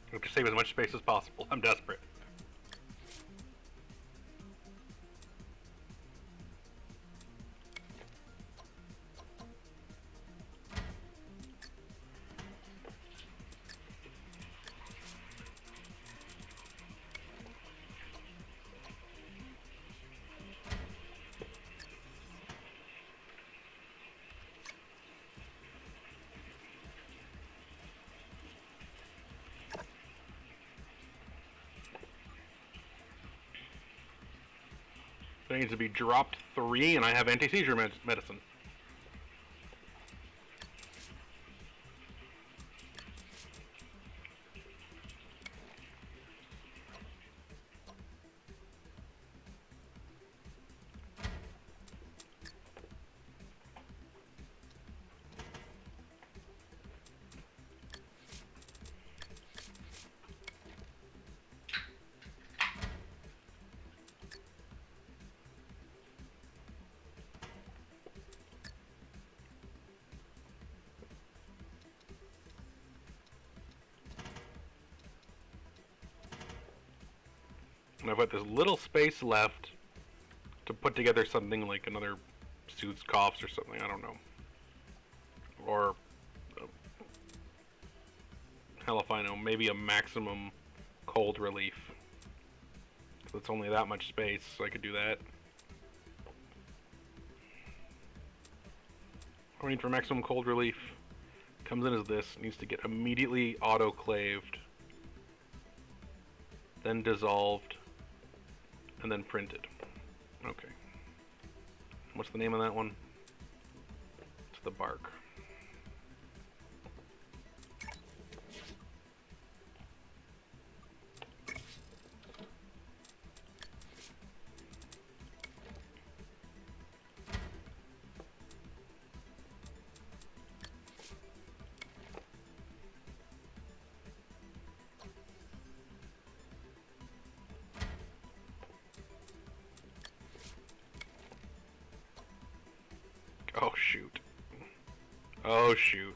I have to save as much space as possible. I'm desperate. It needs to be dropped 3, and I have anti-seizure medicine. And I've got this little space left to put together something like another soothes coughs or something, I don't know. Or, hell if I know, maybe a maximum cold relief. Because it's only that much space, so I could do that. What do I need for maximum cold relief? Comes in as this, needs to get immediately autoclaved, then dissolved, and then printed. Okay. What's the name of that one? It's the bark. Oh shoot. Oh shoot.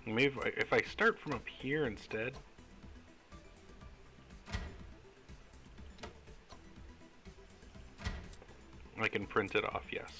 Maybe if I start from up here instead. I can print it off, yes.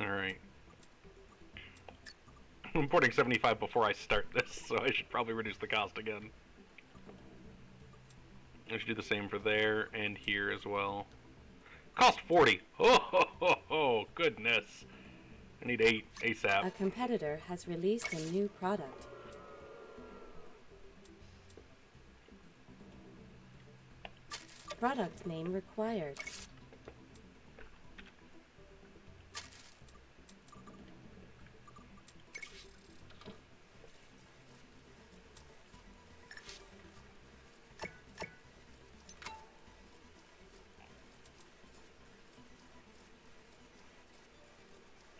Alright. I'm importing 75 before I start this, so I should probably reduce the cost again. I should do the same for there and here as well. Cost 40! Oh, ho, ho, ho, goodness! I need 8 ASAP. A competitor has released a new product. Product name required.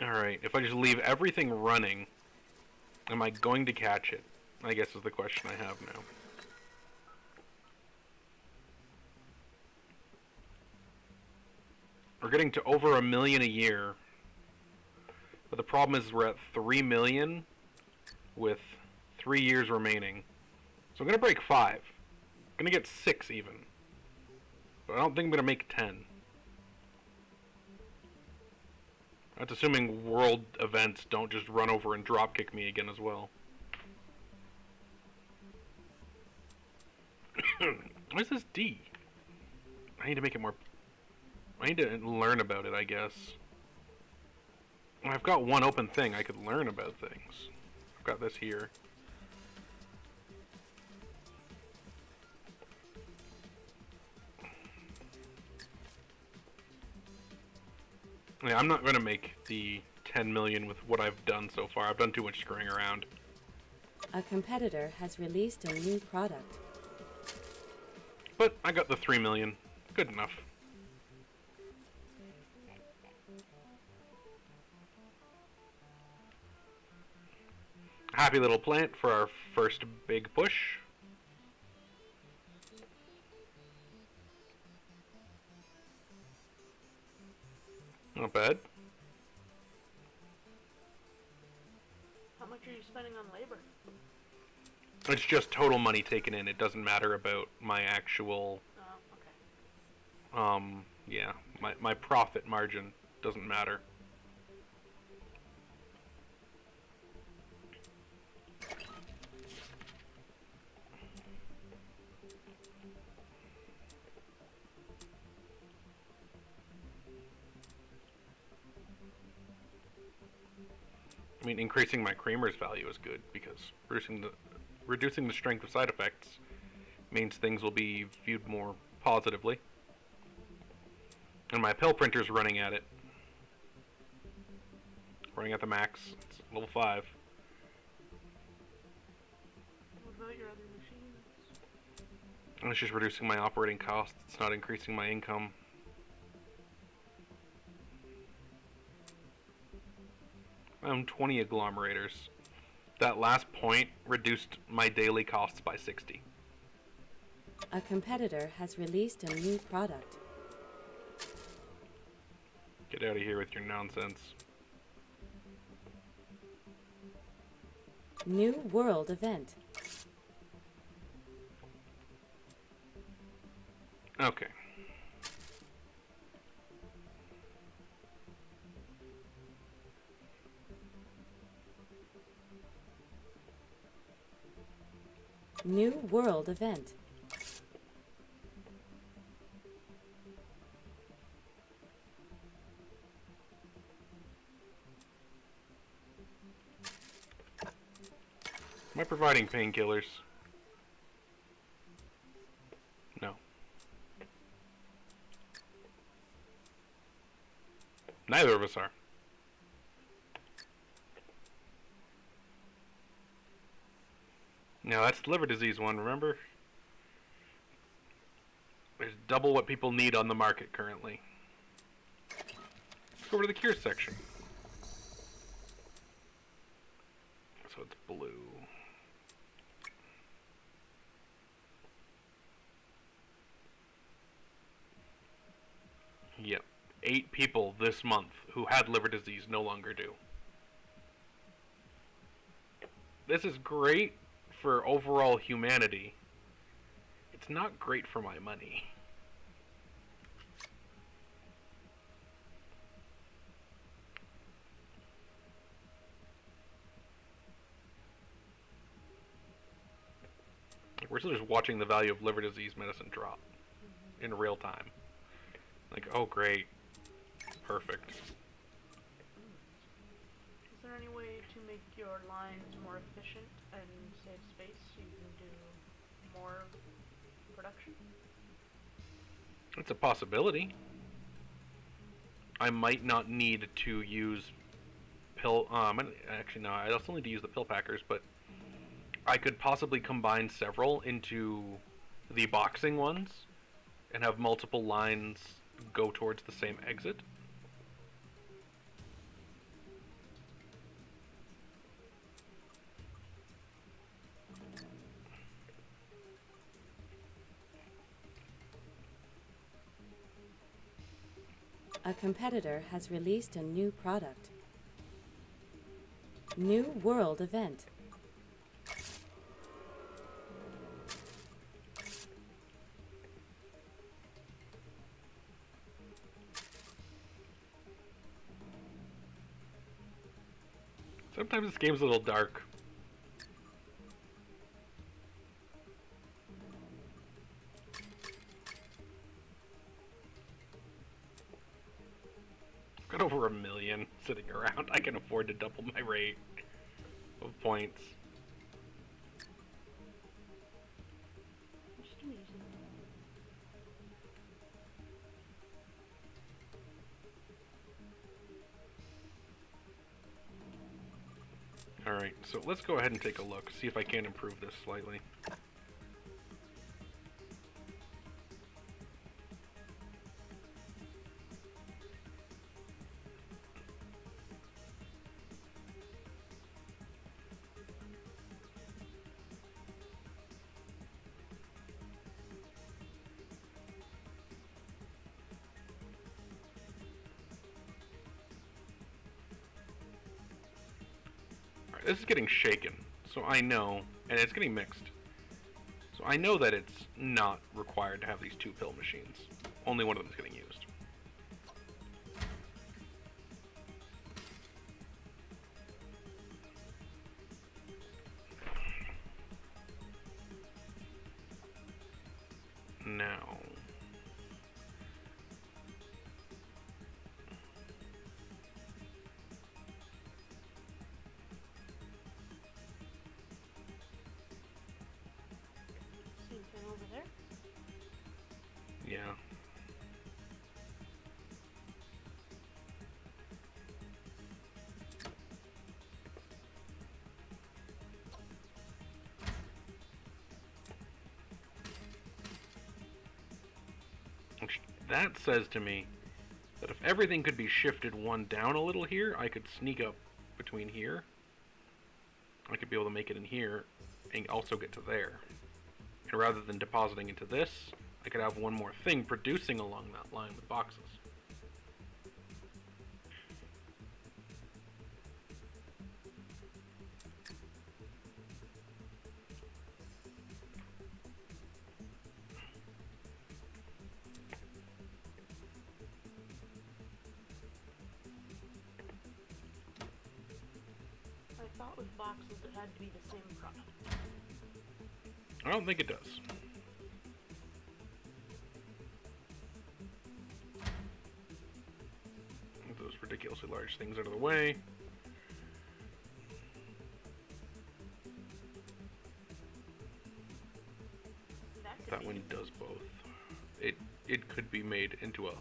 Alright, if I just leave everything running, am I going to catch it? I guess is the question I have now. getting to over 1 million a year. But the problem is we're at 3 million with 3 years remaining. So I'm going to break 5. I'm going to get 6 even. But I don't think I'm going to make 10. That's assuming world events don't just run over and dropkick me again as well. What is this D? I need to make it more... I need to learn about it, I guess. I've got one open thing. I could learn about things. I've got this here. Yeah, I'm not going to make the 10 million with what I've done so far. I've done too much screwing around. A competitor has released a new product. But I got the 3 million. Good enough. Happy little plant for our first big push. Not bad. How much are you spending on labor? It's just total money taken in. It doesn't matter about my actual... Oh, okay. Yeah, my profit margin doesn't matter. I mean, increasing my creamer's value is good because reducing the strength of side effects means things will be viewed more positively. And my pill printer's running at it. Running at the max. It's level 5. What about your other machines? And it's just reducing my operating costs. It's not increasing my income. I own 20 agglomerators. That last point reduced my daily costs by 60. A competitor has released a new product. Get out of here with your nonsense. New world event. Okay. New world event. Am I providing painkillers? No. Neither of us are. No, that's the liver disease one, remember? There's double what people need on the market currently. Let's go over to the cures section. So it's blue. Yep. 8 people this month who had liver disease no longer do. This is great for overall humanity. It's not great for my money. We're still just watching the value of liver disease medicine drop in real time. Like, oh great, perfect. Is there any way to make your lines more efficient and save space so you can do more production? It's a possibility. I might not need to use pill, actually no, I also need to use the pill packers, but I could possibly combine several into the boxing ones and have multiple lines go towards the same exit. A competitor has released a new product. New world event. Sometimes this game's a little dark. Got over 1 million sitting around. I can afford to double my rate of points. Just easy. Alright, so let's go ahead and take a look, see if I can improve this slightly. This is getting shaken, so I know, and it's getting mixed. So I know that it's not required to have these 2 pill machines. Only one of them is getting used. Now... Same thing over there. yeah. Which, that says to me that if everything could be shifted 1 down a little here, I could sneak up between here. I could be able to make it in here and also get to there. And rather than depositing into this, I could have 1 more thing producing along that line with boxes. I thought with boxes it had to be the same product. I don't think it does. Move those ridiculously large things out of the way. That one does both. It could be made into a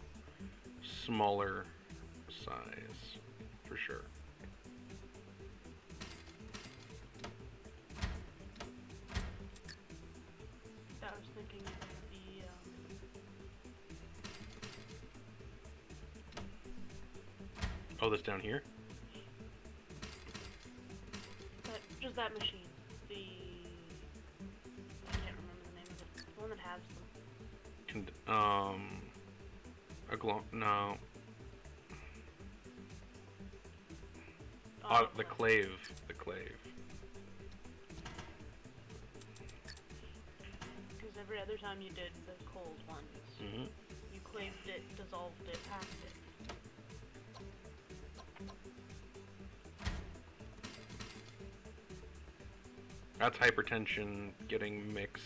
smaller size, for sure. I was thinking it would be, Oh, this down here? just that machine. I can't remember the name of it. The one that has them. No. Oh, The clave. The clave. Because every other time you did the cold ones, Mm-hmm. you claved it, dissolved it, packed it. That's hypertension getting mixed.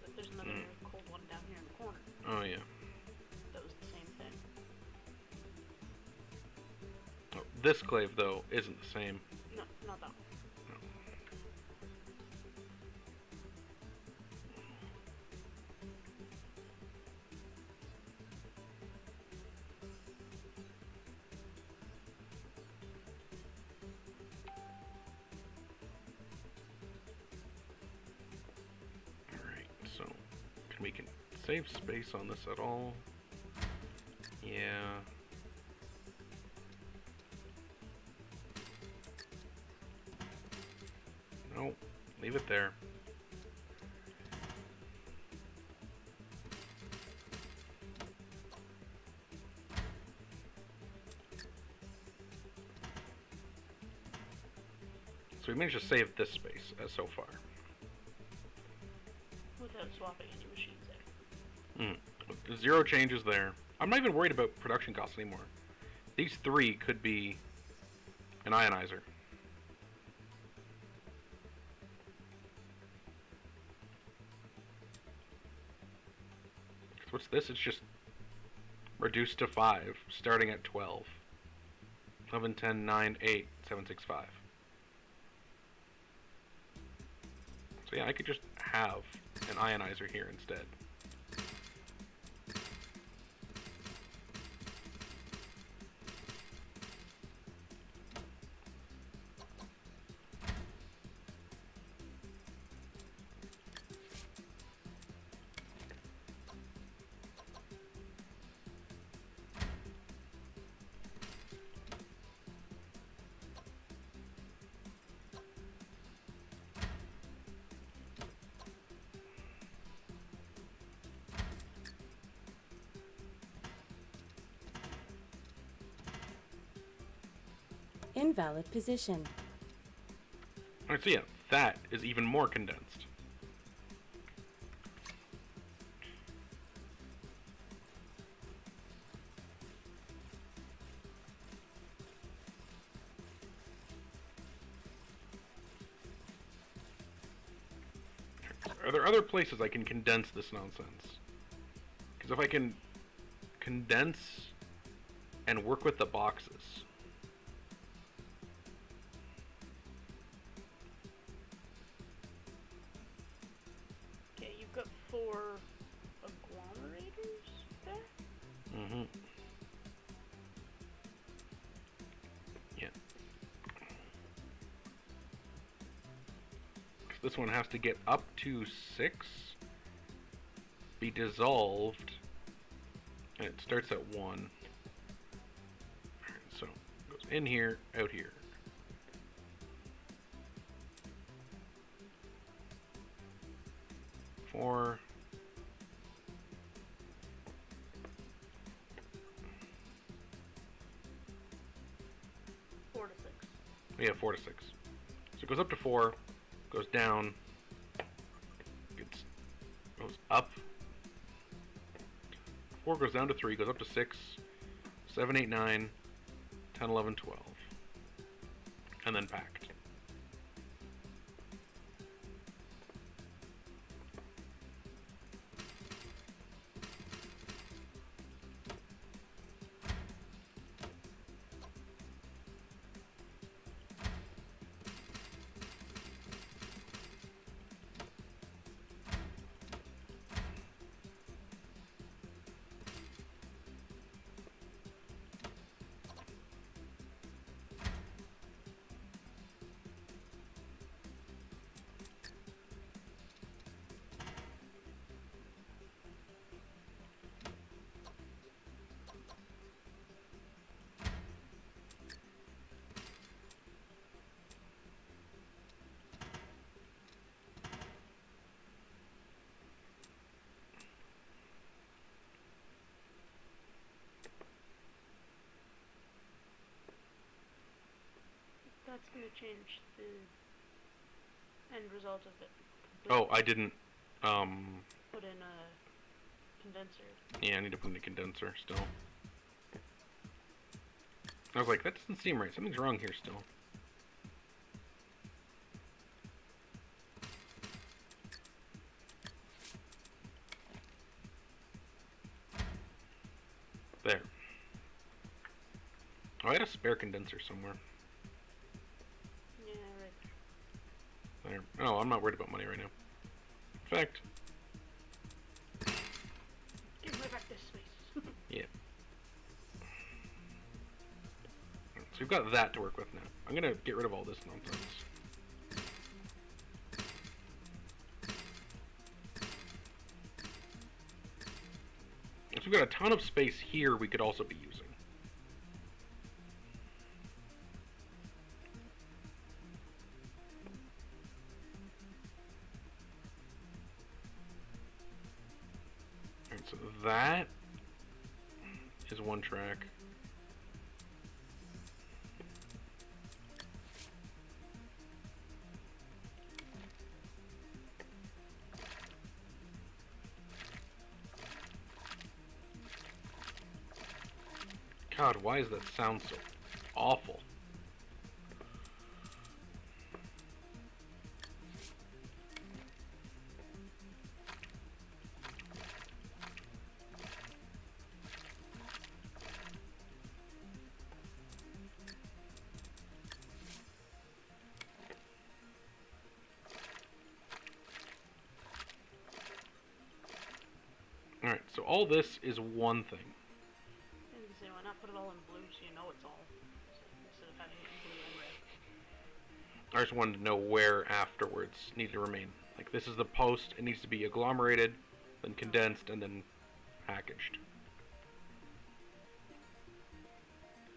But there's another cold one down here in the corner. Oh, yeah. That was the same thing. Oh, this clave, though, isn't the same. No, not that one. Alright, so we can save space on this at all. Yeah. No, leave it there. So we managed to save this space so far. Without swapping any machines there. 0 changes there. I'm not even worried about production costs anymore. These 3 could be an ionizer. So what's this? It's just reduced to 5, starting at 12. 11, 10, 9, 8, 7, 6, 5. So yeah, I could just have an ionizer here instead. Invalid position. Alright, so yeah, that is even more condensed. Are there other places I can condense this nonsense? Because if I can condense and work with the boxes. Okay, you've got 4 agglomerators there? Mm-hmm. Yeah. This one has to get up to 6, be dissolved, and it starts at 1. Alright, so it goes in here, out here. Four. Four to 6. Yeah, 4 to 6. So it goes up to 4, goes down, goes up. 4 goes down to 3, goes up to 6, 7, 8, 9, 10, 11, 12. And then packed. That's going to change the end result of it. Oh, I didn't, Put in a condenser. yeah, I need to put in a condenser still. I was like, that doesn't seem right. Something's wrong here still. There. Oh, I had a spare condenser somewhere. Yeah, right. There. Oh, I'm not worried about money right now. In fact, Give me back this space. yeah. So we've got that to work with now. I'm gonna get rid of all this nonsense. So we've got a ton of space here we could also be using. Alright, so that is one track. God, why does that sound so awful? Alright, so all this is one thing. And you say, why not put it all in blue so you know it's all, instead of having it in blue and red. I just wanted to know where afterwards needed to remain. Like, this is the post, it needs to be agglomerated, then condensed, and then packaged.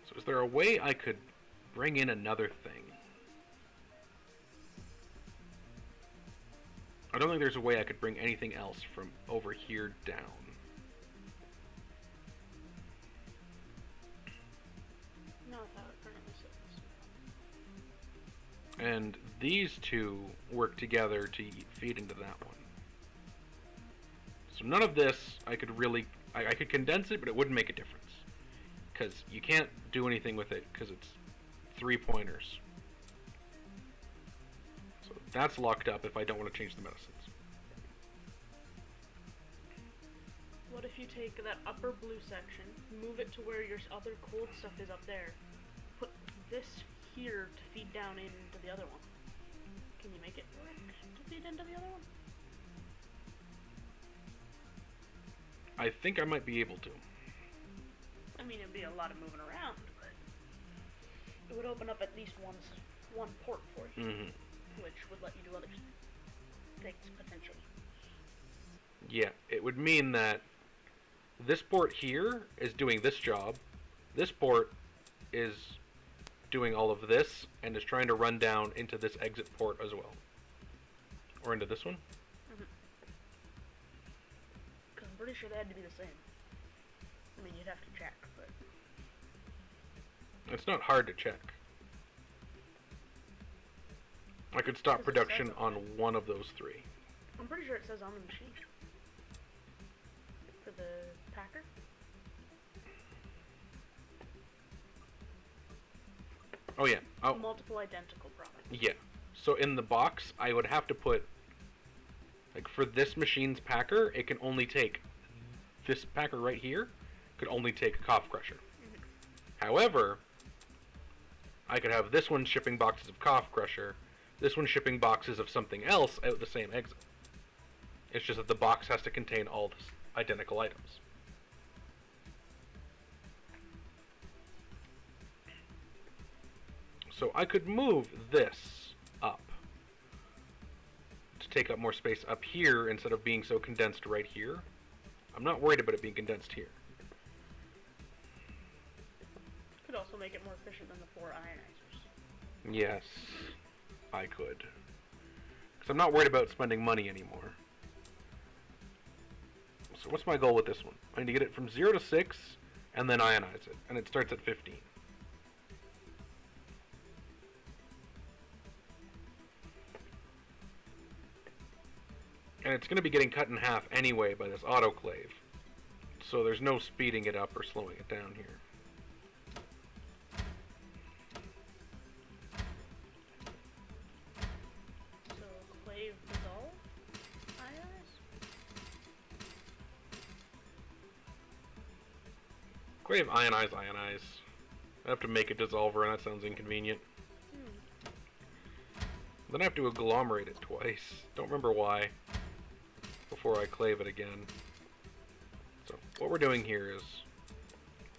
So is there a way I could bring in another thing? I don't think there's a way I could bring anything else from over here down. Not how it currently sits. And these two work together to feed into that one. So none of this I could really... I could condense it, but it wouldn't make a difference. Because you can't do anything with it, because it's 3 pointers. So that's locked up if I don't want to change the medicines. What if you take that upper blue section, move it to where your other cold stuff is up there, put this here to feed down into the other one? Can you make it work to feed into the other one? I think I might be able to. I mean, it'd be a lot of moving around, but it would open up at least one port for you, which would let you do other things potentially. Yeah, it would mean that this port here is doing this job, this port is doing all of this, and is trying to run down into this exit port as well. Or into this one? Because I'm pretty sure they had to be the same. I mean, you'd have to check, but... It's not hard to check. I could stop production on one of those three. I'm pretty sure it says on the machine. For the packer? Oh yeah. Oh. Multiple identical products. Yeah. So in the box, I would have to put, like, for this machine's packer, it can only take, this packer right here could only take cough crusher. However, I could have this one shipping boxes of cough crusher, this one shipping boxes of something else out the same exit. It's just that the box has to contain all the identical items. So I could move this up to take up more space up here instead of being so condensed right here. I'm not worried about it being condensed here. Could also make it more efficient than the 4 ionizers. Yes, I could. Because I'm not worried about spending money anymore. So what's my goal with this one? I need to get it from 0 to 6, and then ionize it. And it starts at 15. And it's going to be getting cut in half anyway by this autoclave. So there's no speeding it up or slowing it down here. So, clave dissolve? Ionize? Clave ionize. I have to make a dissolver, and that sounds inconvenient. Then I have to agglomerate it twice. Don't remember why. Before I clave it again. So what we're doing here is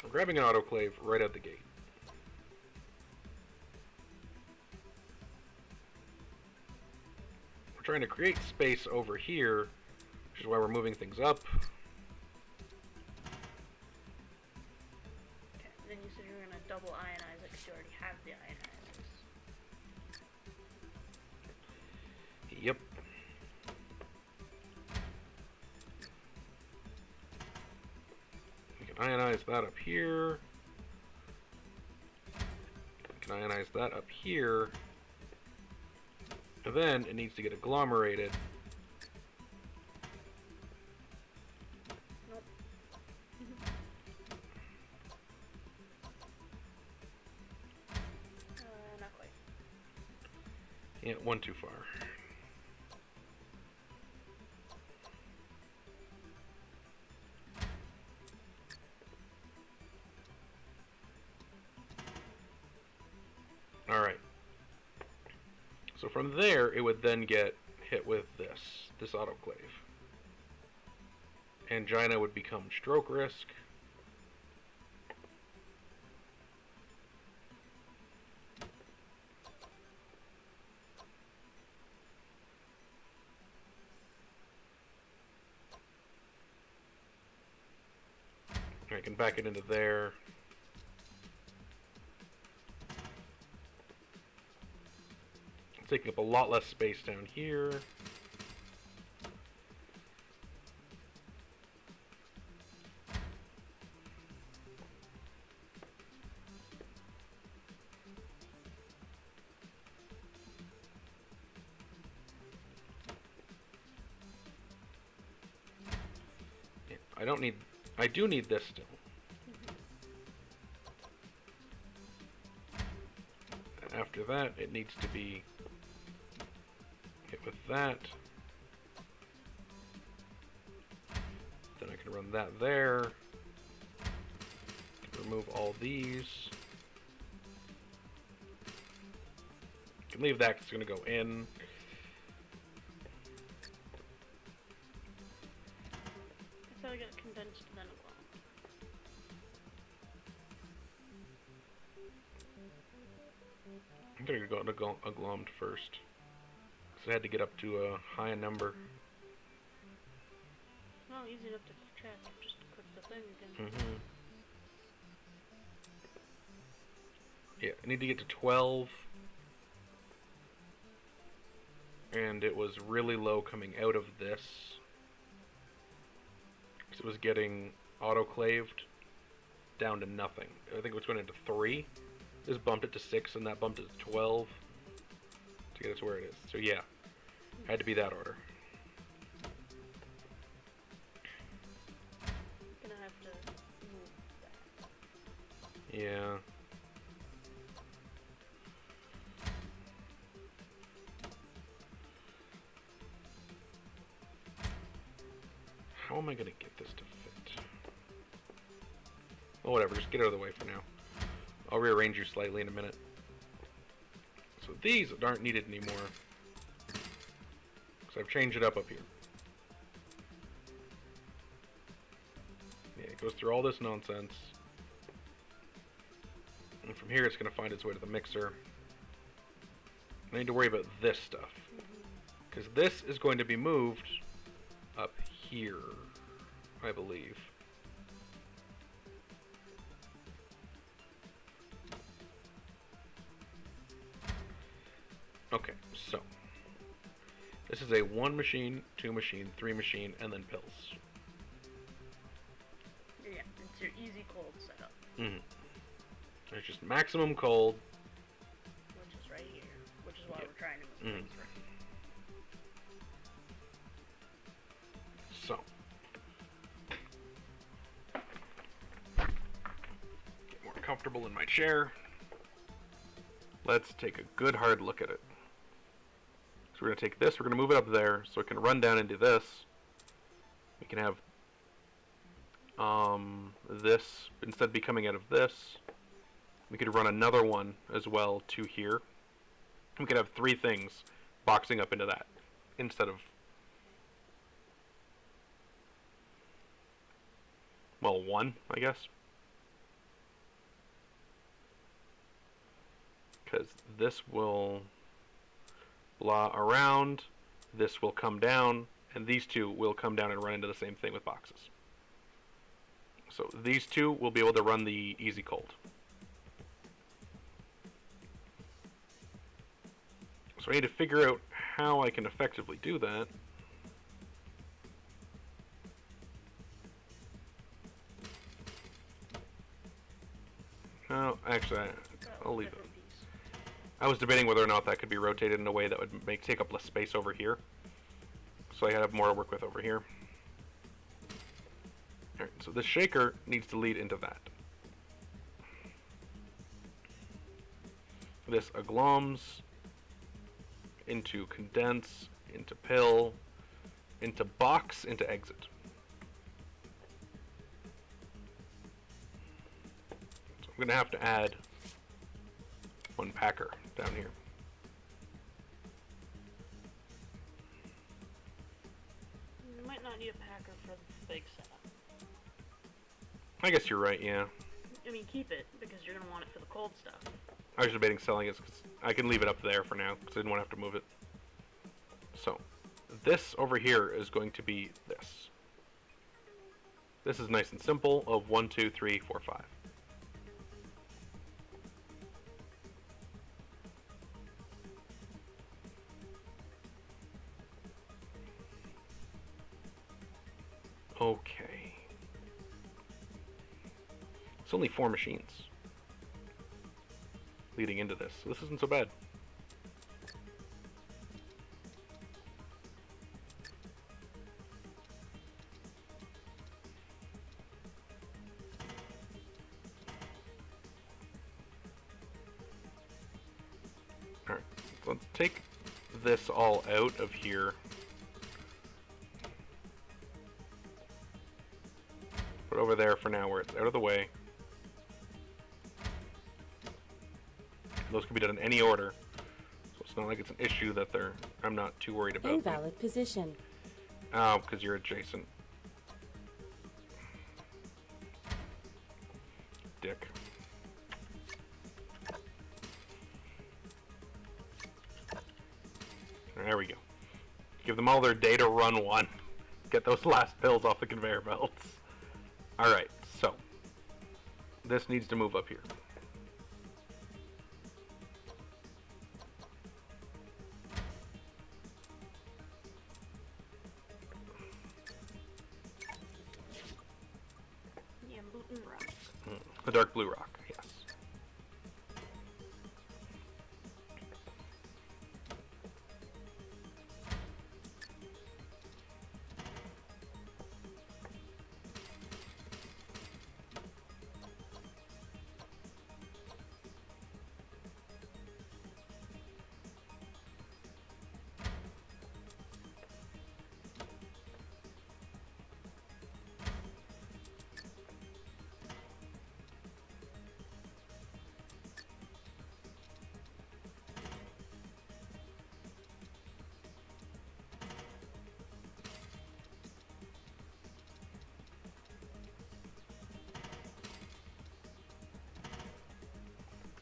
we're grabbing an autoclave right out the gate. We're trying to create space over here, which is why we're moving things up. Okay, then you said you were going to double ionize it because you already have the ionizers. Yep. Ionize that up here. We can ionize that up here. And then it needs to get agglomerated. Nope. Yeah, one too far. Alright. So from there, it would then get hit with this autoclave. Angina would become stroke risk. I can back it into there. Taking up a lot less space down here. Yeah, I do need this still. And after that, it needs to be hit with that. Then I can run that there. Remove all these. Can leave that 'cause it's going to go in. I thought I got condensed then a lot. I'm going to go aglommed first. Because I had to get up to a high number. Well, easy enough to check. Just click the thing again. Mm-hmm. Yeah, I need to get to 12. And it was really low coming out of this. Because it was getting autoclaved down to nothing. I think it was going into 3. This bumped it to 6, and that bumped it to 12. To get it to where it is. So yeah, had to be that order. Gonna have to move that. Yeah. How am I gonna get this to fit? Well, whatever, just get out of the way for now. I'll rearrange you slightly in a minute. So these aren't needed anymore. Because I've changed it up here. Yeah, it goes through all this nonsense. And from here it's going to find its way to the mixer. I need to worry about this stuff. Because this is going to be moved up here, I believe. Okay, so this is a 1 machine, 2 machine, 3 machine, and then pills. Yeah, it's your easy cold setup. It's just maximum cold. Which is right here. Which is why Yep. we're trying to move things right. So get more comfortable in my chair. Let's take a good hard look at it. So we're going to take this, we're going to move it up there so it can run down into this. We can have this instead be coming out of this. We could run another one as well to here. We could have 3 things boxing up into that instead of, well, 1, I guess. Because this will blah around, this will come down, and these 2 will come down and run into the same thing with boxes. So these 2 will be able to run the easy cold. So I need to figure out how I can effectively do that. Oh, actually, I'll leave it. I was debating whether or not that could be rotated in a way that would take up less space over here. So I have more to work with over here. Alright, so this shaker needs to lead into that. This agloms into condense, into pill, into box, into exit. So I'm going to have to add one packer down here. You might not need a packer for the big setup. I guess you're right, yeah. I mean, keep it, because you're going to want it for the cold stuff. I was debating selling it because I can leave it up there for now because I didn't want to have to move it. So, this over here is going to be this. This is nice and simple of 1, 2, 3, 4, 5. Okay. It's only 4 machines leading into this, so this isn't so bad. Alright, so let's take this all out of here. Put it over there for now where it's out of the way. Those can be done in any order, so it's not like it's an issue that I'm not too worried about. Invalid position. Oh, because you're adjacent. Dick. There we go. Give them all their day to run one. Get those last pills off the conveyor belts. Alright, so this needs to move up here. The dark blue rock, yes.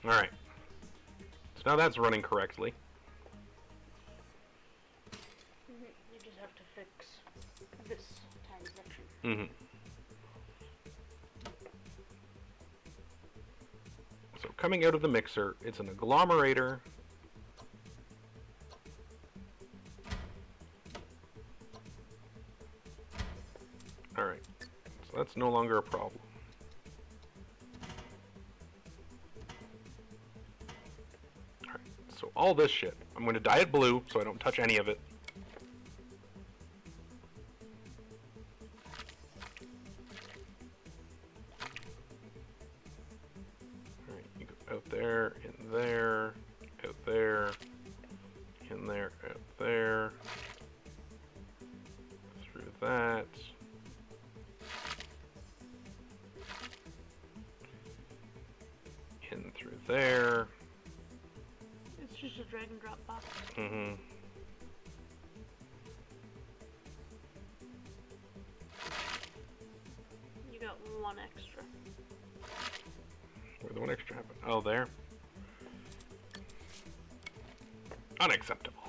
Alright. So now that's running correctly. You just have to fix this tiny section. Mm-hmm. So coming out of the mixer, it's an agglomerator. Alright. So that's no longer a problem. So all this shit, I'm going to dye it blue so I don't touch any of it. Alright, you go out there, in there, out there, in there, out there, through that. In through there. It's just a drag and drop box. Mm-hmm. You got one extra. Where'd the one extra happen? Oh, there. Unacceptable.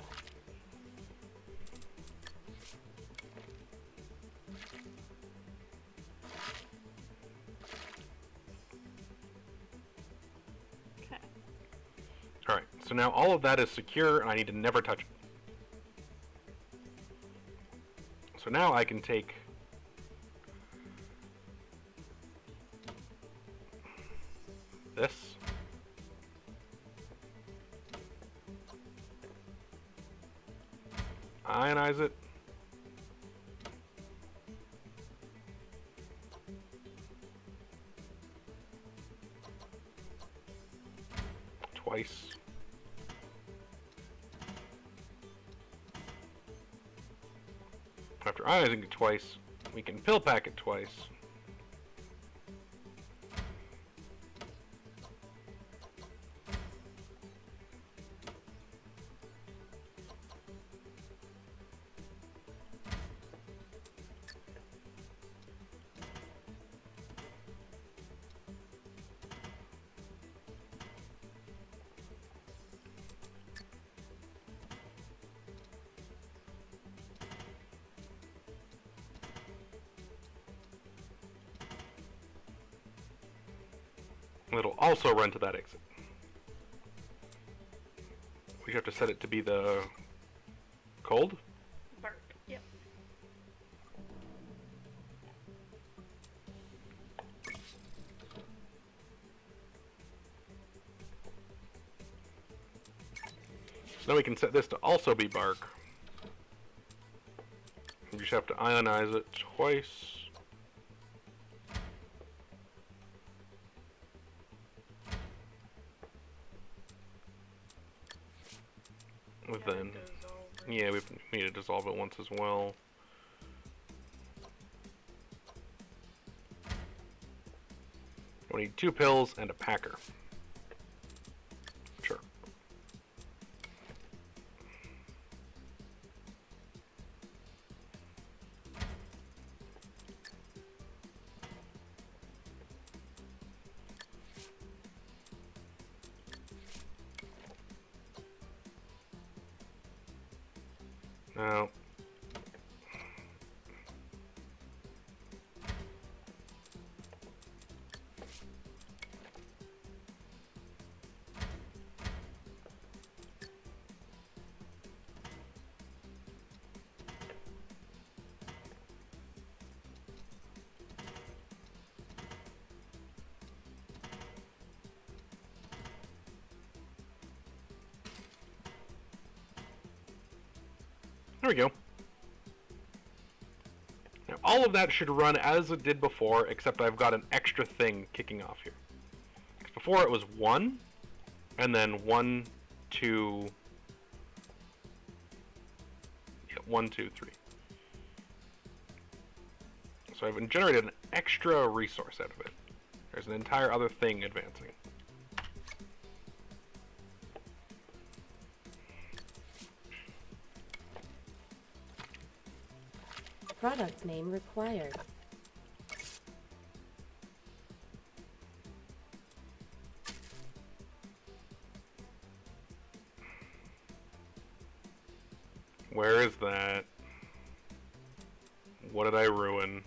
Okay. Alright, so now all of that is secure and I need to never touch it. So now I can take this, ionize it, twice, ionizing it twice. We can pill pack it twice. It'll also run to that exit. We have to set it to be the cold. Bark. Yep. So then we can set this to also be bark. You just have to ionize it twice. With then, yeah, we need to dissolve it once as well. We need 2 pills and a packer. Sure. Now, there we go. Now all of that should run as it did before, except I've got an extra thing kicking off here. Before it was 1, and then 1, 2, yeah, 1, 2, 3. So I've generated an extra resource out of it. There's an entire other thing advancing. Product name required. Where is that? What did I ruin?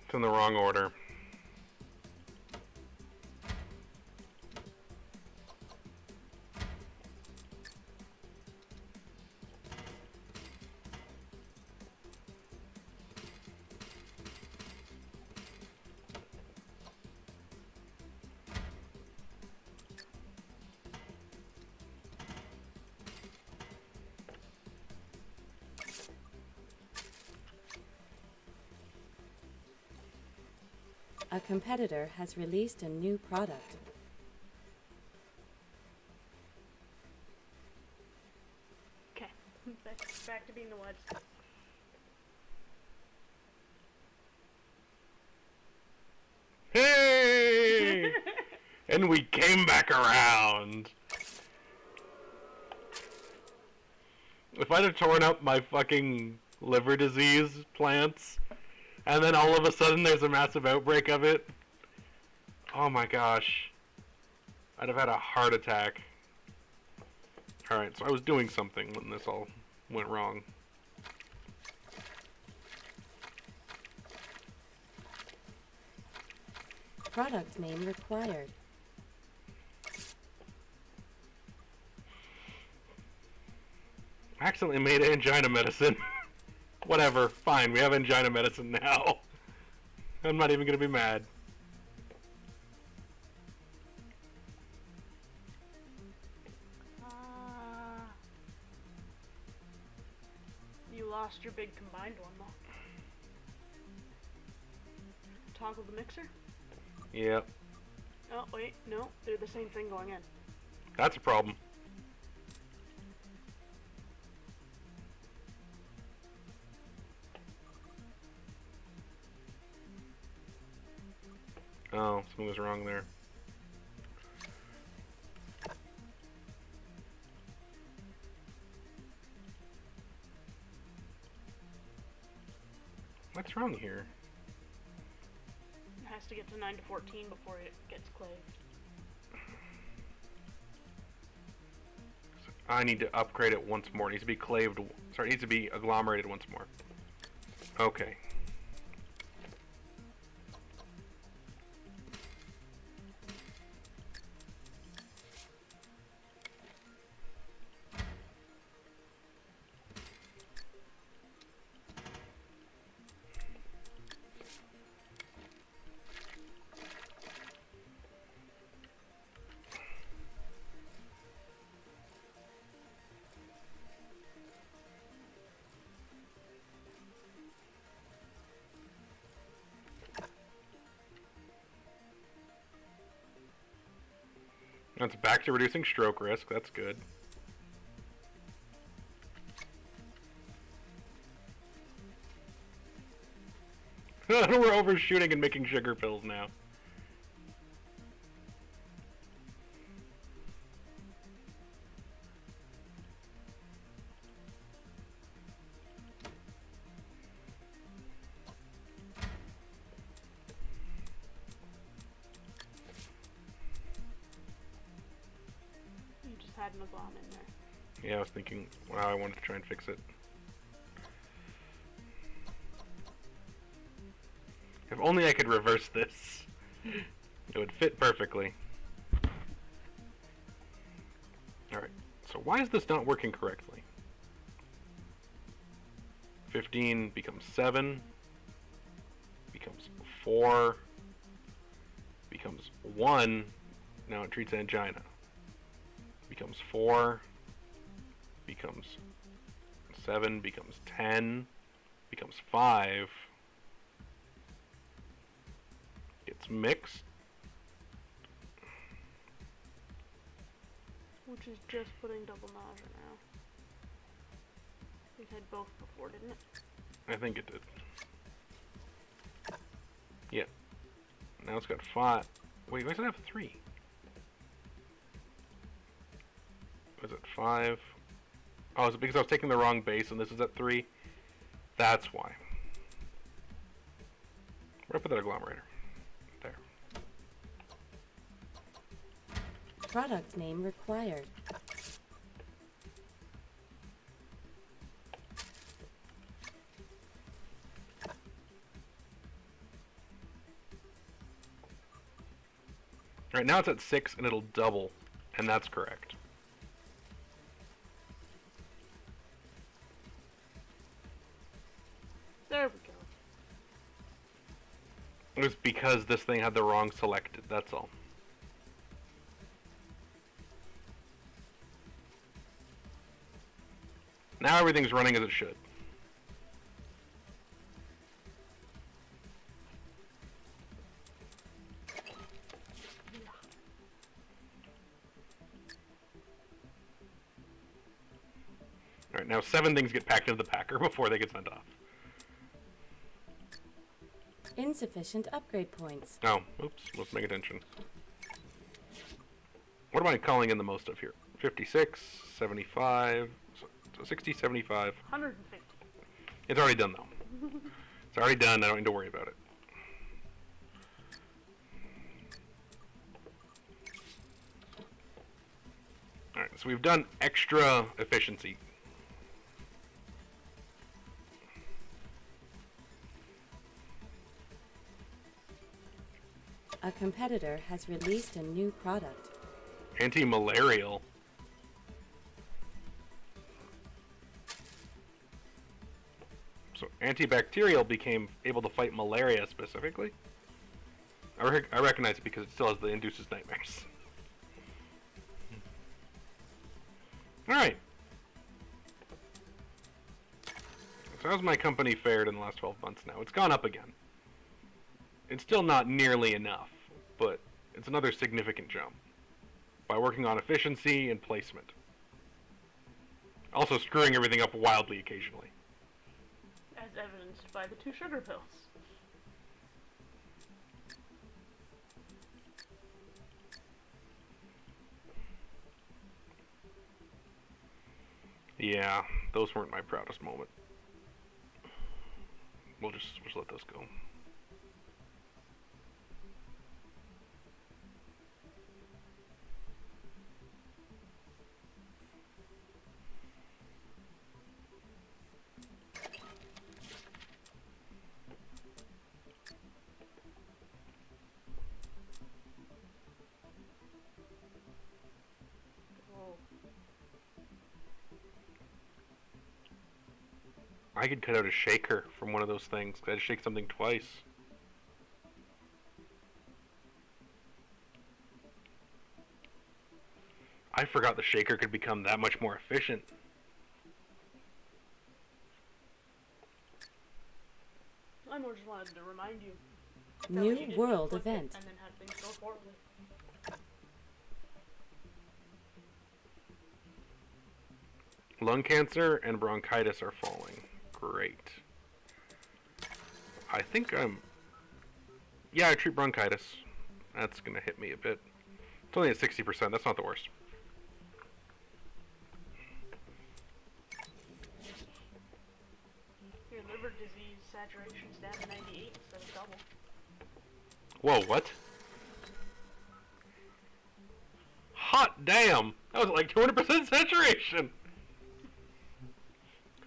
It's in the wrong order. A competitor has released a new product. Okay. Back to being the wedge. Hey! And we came back around. If I'd have torn up my fucking liver disease plants, and then all of a sudden there's a massive outbreak of it, oh my gosh. I'd have had a heart attack. Alright, so I was doing something when this all went wrong. Product name required. accidentally made angina medicine. Whatever, fine, we have angina medicine now. I'm not even gonna be mad. You lost your big combined one, though. Toggle the mixer? Yep. Oh, wait, no, they're the same thing going in. That's a problem. Oh, something was wrong there. What's wrong here? It has to get to 9 to 14 before it gets claved. I need to upgrade it once more. It needs to be claved. Sorry, it needs to be agglomerated once more. Okay. That's back to reducing stroke risk. That's good. We're overshooting and making sugar pills now. You just had an agglom in there. Yeah, I was thinking, wow, I wanted to try and fix it. If only I could reverse this. It would fit perfectly. Alright, so why is this not working correctly? 15 becomes 7, becomes 4, becomes 1, now it treats angina. Becomes 4, becomes 7, becomes 10, becomes 5, gets mixed, Which is just putting double nausea now. We had both before, didn't it? I think it did. Yeah. Now it's got 5. Wait, why does it have 3? Was it 5? Oh, is it because I was taking the wrong base and this is at 3? That's why. Where do I put that agglomerator? There. Product name required. Alright, now it's at 6 and it'll double, and that's correct. There we go. It was because this thing had the wrong selected, that's all. Now everything's running as it should. Alright, now 7 things get packed into the packer before they get sent off. Insufficient upgrade points. Oh, oops, let's make attention. What am I calling in the most of here? 56, 75, 60, 75. 150. It's already done though. It's already done, I don't need to worry about it. Alright, so we've done extra efficiency. A competitor has released a new product. Anti-malarial. antibacterial became able to fight malaria specifically. I recognize it because it still has the induces nightmares. Alright. So how's my company fared in the last 12 months now? It's gone up again. It's still not nearly enough, but it's another significant jump. By working on efficiency and placement. Also screwing everything up wildly occasionally. As evidenced by the 2 sugar pills. Yeah, those weren't my proudest moment. We'll just let those go. I could cut out a shaker from one of those things. I had to shake something twice. I forgot the shaker could become that much more efficient. I more just wanted to remind you. New world event. And then had things go forward. Lung cancer and bronchitis are falling. Great. I think I'm... Yeah, I treat bronchitis. That's gonna hit me a bit. It's only at 60%, that's not the worst. Your liver disease saturation's down to 98 instead of double. Whoa, what? Hot damn! That was like 200% saturation!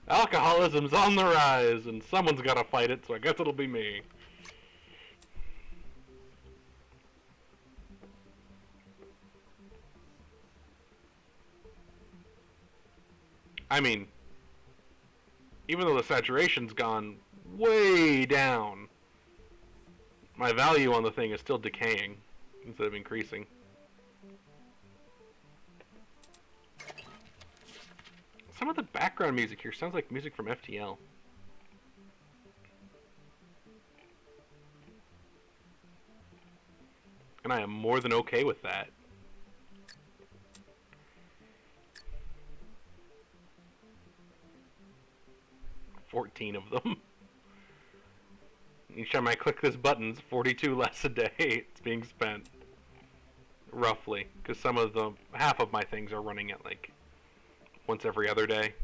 Alcoholism's on the rise, and someone's gotta fight it, so I guess it'll be me. I mean, even though the saturation's gone way down, my value on the thing is still decaying instead of increasing. Some of the background music here sounds like music from FTL. And I am more than okay with that. $14 of them. Each time I click this button, it's 42 less a day it's being spent. Roughly. Because some of the... half of my things are running at like... once every other day.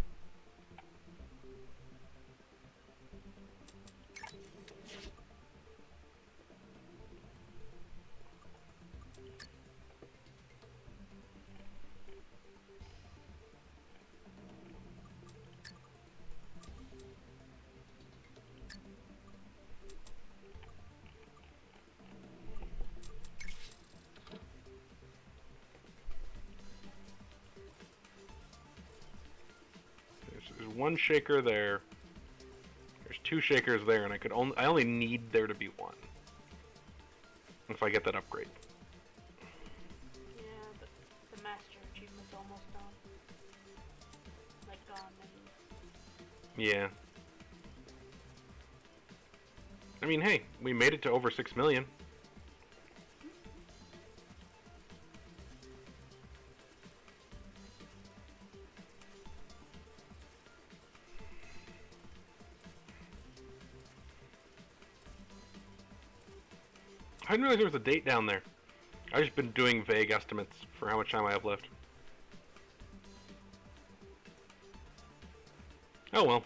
There's one shaker there. There's 2 shakers there, and I only need there to be 1. If I get that upgrade. Yeah, the master achievement's almost done. Like gone, maybe. Yeah. I mean, hey, we made it to over 6 million. I didn't realize there was a date down there. I've just been doing vague estimates for how much time I have left. Oh well.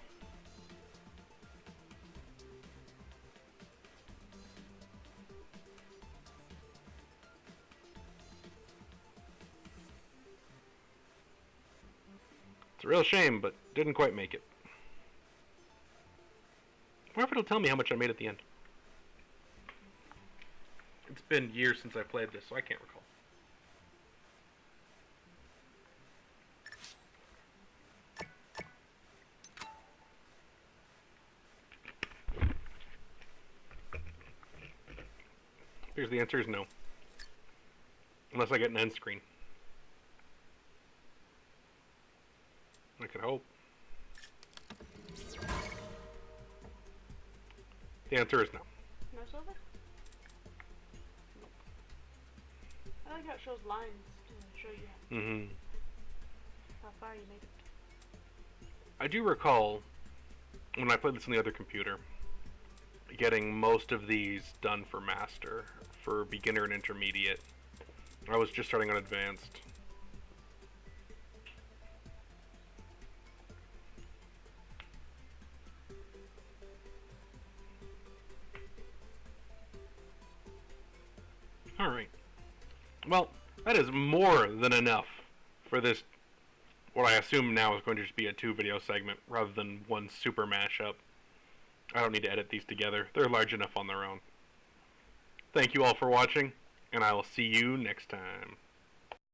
It's a real shame, but didn't quite make it. I wonder if it'll tell me how much I made at the end. It's been years since I played this, so I can't recall. Here's the answer is no. Unless I get an end screen. I could hope. The answer is no. No silver? Nope. I like how it shows lines to show you how far you made it. I do recall, when I played this on the other computer, getting most of these done for Master. For beginner and intermediate. I was just starting on advanced. Alright. Well, that is more than enough for this, what I assume now is going to just be a 2-video segment rather than one super mashup. I don't need to edit these together. They're large enough on their own. Thank you all for watching, and I will see you next time.